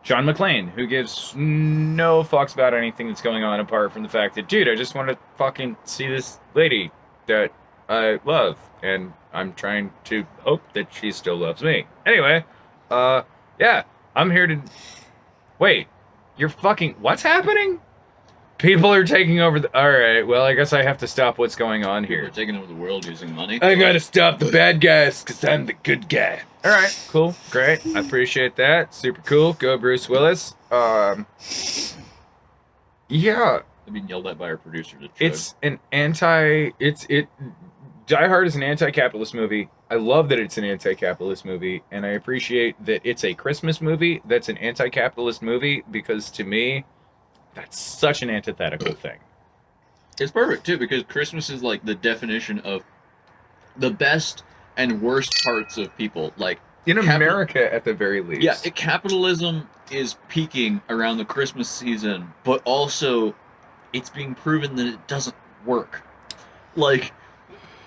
John McClane, who gives no fucks about anything that's going on apart from the fact that, dude, I just want to fucking see this lady that I love, and I'm trying to hope that she still loves me. Anyway, yeah, I'm here to... Wait, you're fucking... What's happening? People are taking over the... Alright, well, I guess I have to stop what's going on here. We're taking over the world using money. I gotta stop the bad guys, because I'm the good guy. Alright, cool, great, I appreciate that. Super cool, go Bruce Willis. Yeah. I've been yelled at by our producer to It's an anti... Die Hard is an anti-capitalist movie. I love that it's an anti-capitalist movie, and I appreciate that it's a Christmas movie that's an anti-capitalist movie, because to me, that's such an antithetical thing. It's perfect, too, because Christmas is, like, the definition of the best and worst parts of people. Like, in America, at the very least. Yeah, capitalism is peaking around the Christmas season, but also it's being proven that it doesn't work. Like,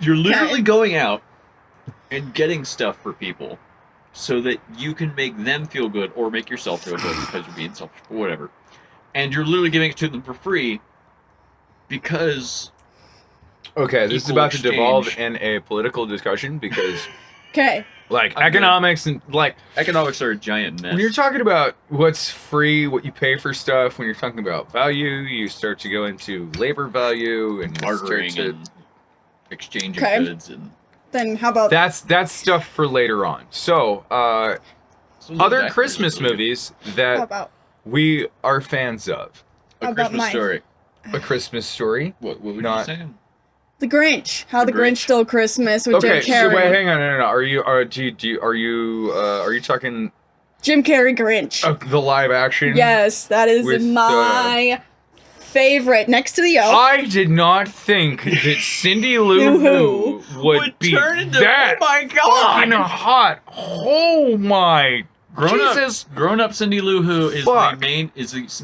you're literally going out and getting stuff for people so that you can make them feel good or make yourself feel good because you're being selfish or whatever. And you're literally giving it to them for free because... Okay, this is about to devolve in a political discussion because... Okay. Like, economics and, like... Economics are a giant mess. When you're talking about what's free, what you pay for stuff, when you're talking about value, you start to go into labor value and bartering and exchanging goods and... Then how about... That's stuff for later on. So, other Christmas movies How that about we are fans of. A How about Christmas mine? Story. A Christmas Story. What were Not- you saying? The Grinch? How the The Grinch Grinch. Stole Christmas with Okay, Jim so Carrey. wait, hang on, no. Are you talking Jim Carrey Grinch. the live action? Yes, that is With, my favorite, next to the Elf. I did not think that Cindy Lou Who would be that oh my fucking hot. Oh my Jesus. Grown up Cindy Lou Who is Fuck. the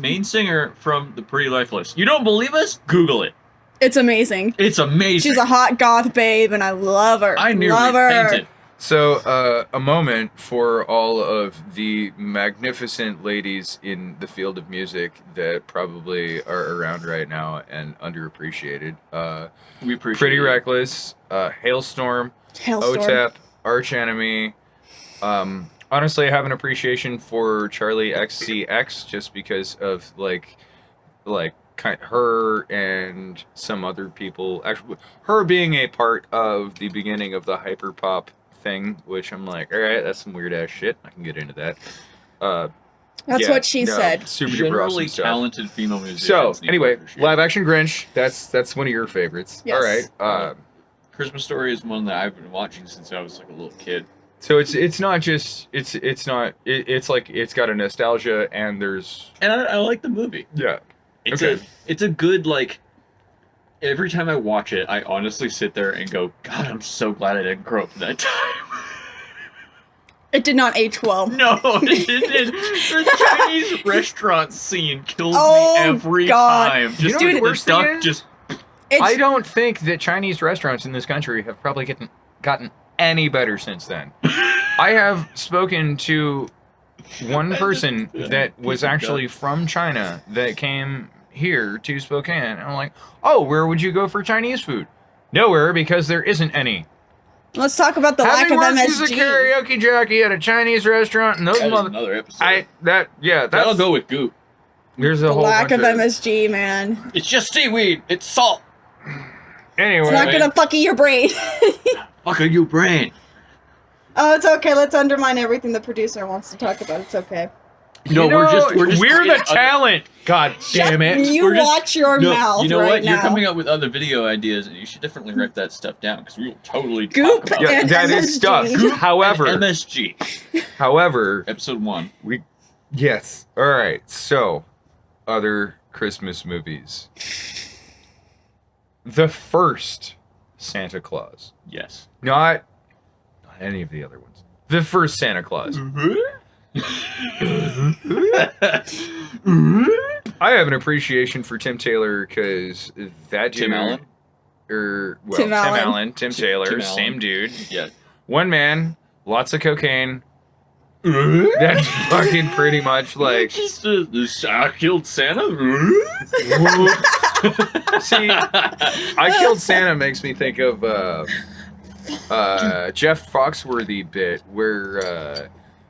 main singer from The Pretty Lifeless. You don't believe us? Google it. It's amazing. It's amazing. She's a hot goth babe, and I love her. I nearly love her. fainted. So, a moment for all of the magnificent ladies in the field of music that probably are around right now and underappreciated. We appreciate Pretty it. Reckless, Hailstorm, Hailstorm. OTEP, Arch Enemy. Honestly, I have an appreciation for Charlie XCX just because of her and some other people. Actually, her being a part of the beginning of the hyperpop thing, which I'm like, all right, that's some weird ass shit. I can get into that. That's Yeah, what she no, said. Super duper Generally awesome stuff. talented female musicians. So need to anyway, appreciate live action Grinch. That's one of your favorites. Yes. All right. Christmas Story is one that I've been watching since I was like a little kid. So it's not just it's like it's got a nostalgia and there's And I like the movie. yeah. It's Okay. it's a good, like, every time I watch it, I honestly sit there and go, God, I'm so glad I didn't grow up in that time. It did not age well. No, it didn't. The Chinese restaurant scene kills Oh, me every God. time. You know Just what the the worst thing duck is? just It's, I don't think that Chinese restaurants in this country have probably gotten any better since then. I have spoken to one person that was actually from China that came here to Spokane, and I'm like, oh, where would you go for Chinese food? Nowhere, because there isn't any. let's talk about the lack Having of worked as a MSG. karaoke jockey at a Chinese restaurant, and those that is mother, another episode. that's That'll go with goop. there's a The whole lack bunch of MSG, man. It's just seaweed. It's salt. Anyway, It's not gonna fuck your brain. Fuck your brain. Oh, it's okay. Let's undermine everything the producer wants to talk about. It's okay. No, you know, we're just we're creating the other- talent. God damn it! You We're just- watch your No, mouth you know right what? now. You're coming up with other video ideas, and you should definitely write that stuff down because we will totally Goop talk about Yeah, and that is MSG. stuff. However, MSG. Episode 1. Yes. All right. So, other Christmas movies. The first Santa Claus, Yes. not any of the other ones. The first Santa Claus. I have an appreciation for Tim Taylor because that dude, Tim Allen? Tim Allen. Tim Taylor, Tim Allen. same dude. Yeah. One man, lots of cocaine. That's fucking pretty much like. Just I killed Santa. See, I Killed Santa makes me think of Jeff Foxworthy bit where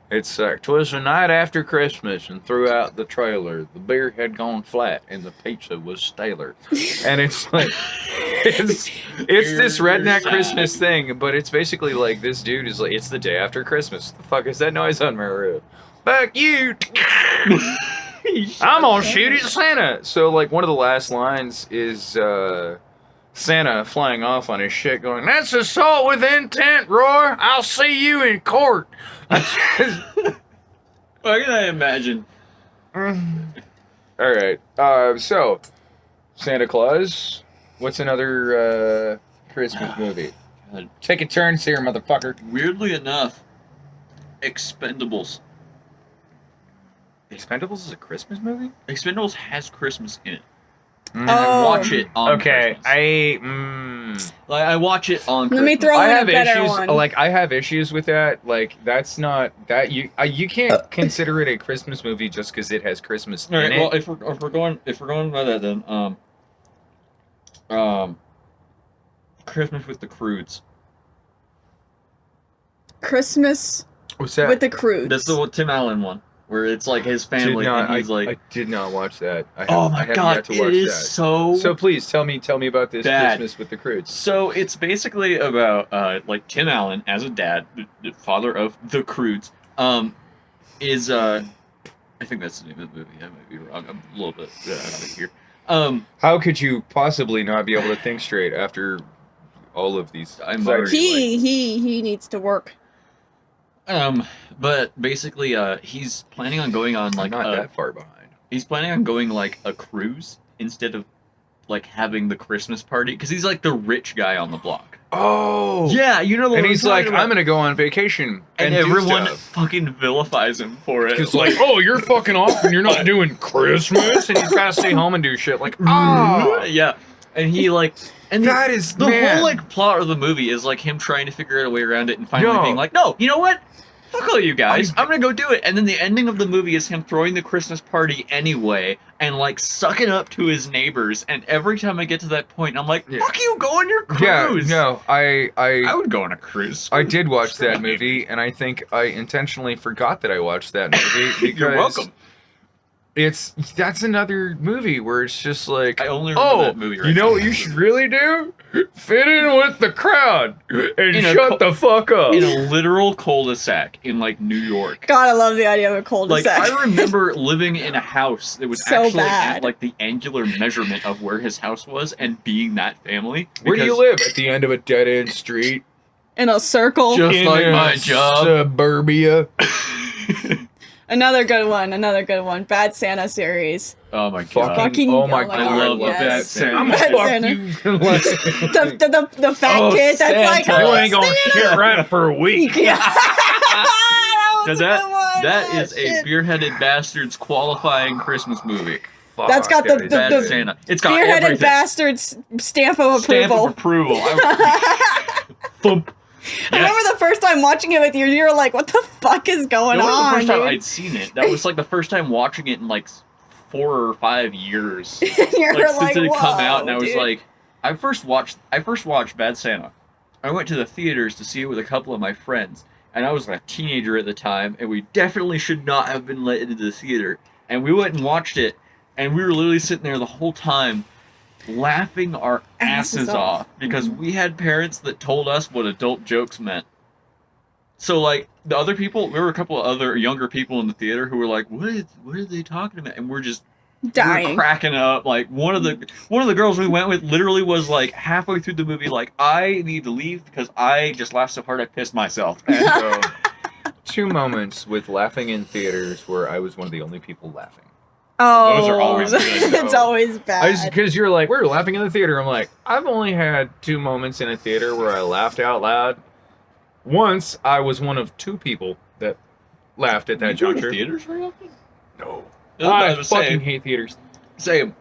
it's 'twas the night after Christmas, and throughout the trailer, the beer had gone flat and the pizza was staler. And it's like it's this redneck Christmas thing, but it's basically like this dude is like, it's the day after Christmas. The fuck is that noise on my roof? Fuck you! I'm gonna shoot at Santa. So like one of the last lines is Santa flying off on his shit going, that's assault with intent, Roar. I'll see you in court. Why can I imagine? All right. So Santa Claus. What's another Christmas movie? God. Take a turn here, motherfucker. Weirdly enough, Expendables. Expendables is a Christmas movie? Expendables has Christmas in it. Mm. I watch it on Okay, Christmas. I watch it on Let me Christmas. throw I in a have better issues. one. Like I have issues with that. Like that's not that you can't consider it a Christmas movie just because it has Christmas All right, in well, it. if we're going by that, then Christmas with the Croods. Christmas What's that? with the Croods. That's the Tim Allen one, where it's like his family, and he's like, I did not watch that. "Oh I my haven't god, yet to it watch is that. so." So please tell me about this bad. Christmas with the Croods. So it's basically about like Tim Allen as a dad, the father of the Croods, is I think that's the name of the movie. I might be wrong. I'm a little bit out of here. How could you possibly not be able to think straight after all of these? I'm Sorry, already- He needs to work. But basically, he's planning on going on I'm like not that far behind. he's planning on going like a cruise instead of like having the Christmas party because he's like the rich guy on the block. Oh, Yeah, you know the one and I'm he's like, talking about. I'm gonna go on vacation and do everyone stuff. fucking vilifies him for it. It's like, oh, you're fucking off and you're not doing Christmas, and he's gotta stay home and do shit. Like, oh, yeah, and he like, and that is the man. whole like plot of the movie is like him trying to figure out a way around it and finally No. being like, no, you know what? Fuck all you guys. I'm gonna go do it. And then the ending of the movie is him throwing the Christmas party anyway and like sucking up to his neighbors. And every time I get to that point, I'm like, Yeah. fuck you, go on your Yeah, cruise. no, I I would go on a cruise. I did watch that movie, and I think I intentionally forgot that I watched that movie because You're welcome. that's another movie where it's just like, I only remember oh, that movie right you know now. what you should really do? Fit in with the crowd and In a shut the fuck up. In a literal cul-de-sac in like New York. God, I love the idea of a Like cul-de-sac. I remember living in a house that was So actually bad. at like the angular measurement of where his house was and being that family. Where do you because- live? At the end of a dead end street? In a circle. Just In like a my job. Suburbia. Another good one. Bad Santa series. Oh my Fucking, god. Fucking- oh my oh my god, God, I love yes. that Santa. I'm Bad gonna Santa. fuck you. The fat Oh, kid that's like, Santa. oh, You ain't gonna Santa. shit right for a week. Yeah. that was a That- good one. That Oh, is a shit. beer-headed bastards qualifying Christmas movie. That's got the- Fuck, the- Bad the- Santa. It's got Spearheaded everything. bastards stamp of Stamp approval. of approval. Thump. I remember the first time watching it with you, you were like, what the fuck is going It wasn't on, the first time dude? I'd seen it. That was like the first time watching it in like 4 or 5 years. You're Like like, since it had come out, and "Whoa, I was dude." like, I first watched Bad Santa. I went to the theaters to see it with a couple of my friends, and I was like a teenager at the time, and we definitely should not have been let into the theater. And we went and watched it, and we were literally sitting there the whole time, laughing our asses off because we had parents that told us what adult jokes meant. So like the other people, there were a couple of other younger people in the theater who were like, "What are they talking about?" And we're just dying. we're cracking up. Like one of the girls we went with literally was like halfway through the movie, like, "I need to leave because I just laughed so hard I pissed myself." And So, 2 moments with laughing in theaters where I was one of the only people laughing. Oh, Those are always good, it's though. always bad. Because you're like, we were laughing in the theater. I'm like, I've only had 2 moments in a theater where I laughed out loud. Once, I was one of 2 people that laughed at that You go to juncture. theaters very often? No. I I was fucking saying, hate theaters. I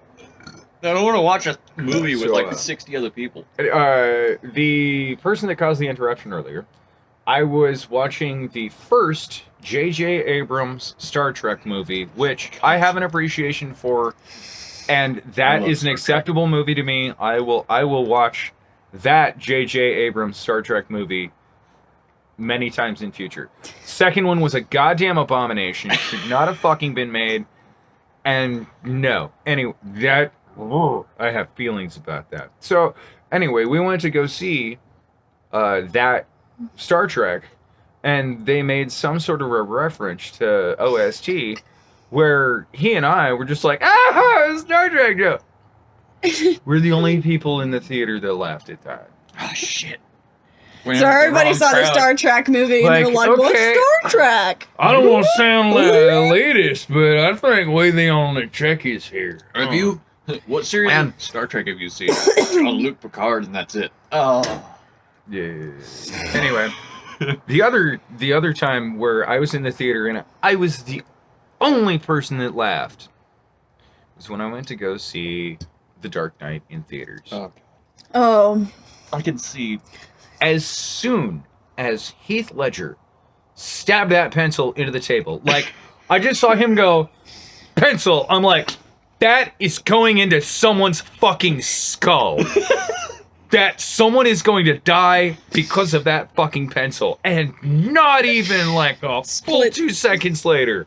don't want to watch a movie with So, like 60 other people. The person that caused the interruption earlier, I was watching the first J.J. Abrams Star Trek movie, which I have an appreciation for, and I that love is an Star acceptable movie to me. I will watch that J.J. Abrams Star Trek movie many times in future. Second one was a goddamn abomination. Should not have fucking been made. And no. Anyway, that... I have feelings about that. So, anyway, we went to go see that Star Trek, and they made some sort of a reference to OST where he and I were just like, ah, Star Trek joke. We're the only people in the theater that laughed at that. Oh shit. So everybody saw the Star Trek movie, and you're like, what's okay. Star Trek? I don't want to sound like elitist, but I think we the only Trekkies here. Have you? What series Man. of Star Trek have you seen? On Luke Picard, and that's it. Oh. Yeah. Anyway, the other time where I was in the theater and I was the only person that laughed was when I went to go see The Dark Knight in theaters. Oh, I can see. As soon as Heath Ledger stabbed that pencil into the table, like I just saw him go, pencil. I'm like, that is going into someone's fucking skull. That someone is going to die because of that fucking pencil. And not even like a full Split. 2 seconds later.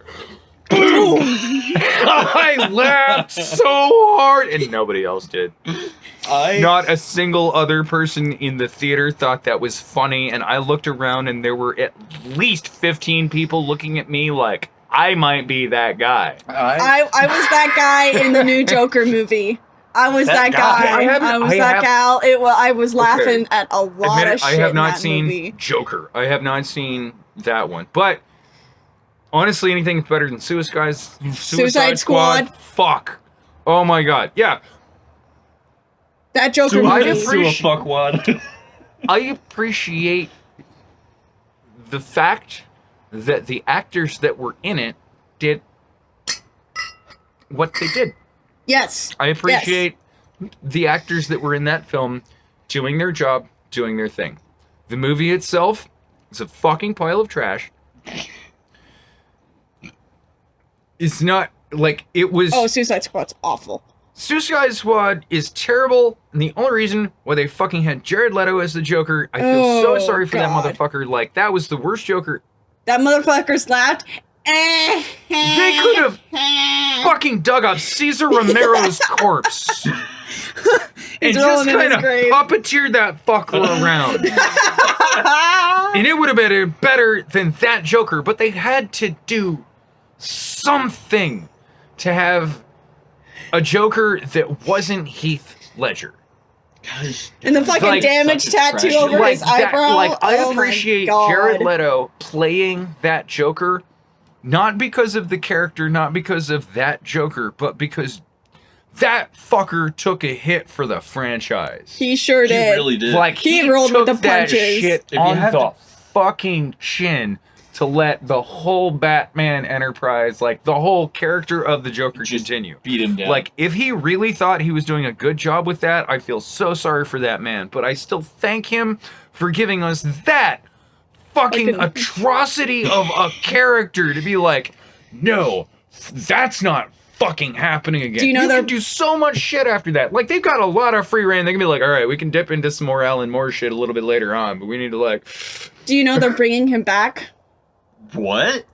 Boom! I laughed so hard. And nobody else did. Not a single other person in the theater thought that was funny. And I looked around and there were at least 15 people looking at me like, I might be that guy. I was that guy in the new Joker movie. I was that guy. I was that gal. I was laughing at a lot of shit. I have in not that seen movie. Joker. I have not seen that one. But honestly, anything's better than Suicide Squad. Fuck. Oh my god. Yeah. That Joker movie. I appreciate the fact that the actors that were in it did what they did. Yes. I appreciate the actors that were in that film doing their job, doing their thing. The movie itself is a fucking pile of trash. It's not like it was. Oh, Suicide Squad's awful. Suicide Squad is terrible, and the only reason why they fucking had Jared Leto as the Joker, I feel so sorry for that motherfucker. Like, that was the worst Joker. That motherfucker slapped. They could have fucking dug up Cesar Romero's corpse and just kind of puppeteered that fucker around. And it would have been better than that Joker, but they had to do something to have a Joker that wasn't Heath Ledger. And the fucking damage tattoo over his eyebrow. I appreciate Jared Leto playing that Joker, not because of the character, not because of that Joker, but because that fucker took a hit for the franchise. He sure did. He really did. Like, he rolled with the punches. That shit on the fucking chin to let the whole Batman enterprise, like the whole character of the Joker, continue. Beat him down. Like, if he really thought he was doing a good job with that, I feel so sorry for that man. But I still thank him for giving us that fucking atrocity of a character to be like, no, that's not fucking happening again. Do you know can do so much shit after that. Like, they've got a lot of free reign. They can be like, all right, we can dip into some more Alan Moore shit a little bit later on, but we need to, like... Do you know they're bringing him back? What?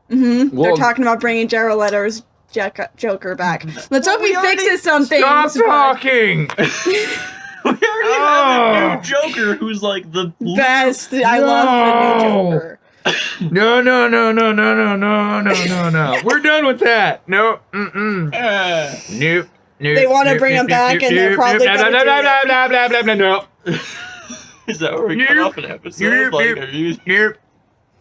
Mm-hmm. They're talking about bringing Jared Leto's Joker back. Let's hope he fixes something. Stop talking! We already have a new Joker who's like the best. I love the new Joker. No. We're done with that. No. Nope. They want to bring him back, and they're probably going to do it. No. Is that where we cut off an episode? Nope.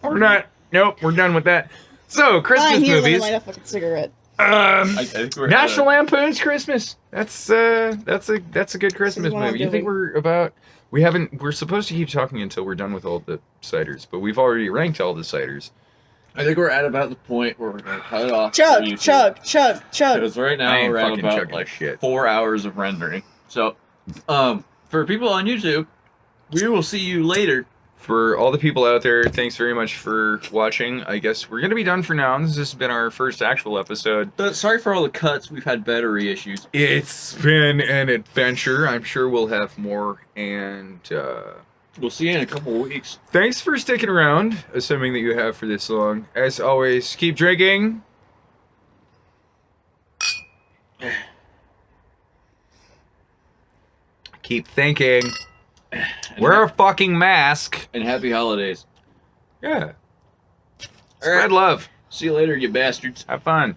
We're not. Nope. We're done with that. So, Christmas movies. Light a fucking cigarette. I think we're National Lampoon's Christmas. That's a good Christmas movie. You think we're supposed to keep talking until we're done with all the ciders, but we've already ranked all the ciders. I think we're at about the point where we're gonna cut it off. Chug. Because right now we're at about 4 hours of rendering. So, for people on YouTube, we will see you later. For all the people out there, thanks very much for watching. I guess we're going to be done for now. This has been our first actual episode. Sorry for all the cuts. We've had battery issues. It's been an adventure. I'm sure we'll have more. And we'll see you in a couple weeks. Thanks for sticking around, assuming that you have for this long. As always, keep drinking. Keep thinking. Wear a fucking mask. And happy holidays. Yeah. Spread love. See you later, you bastards. Have fun.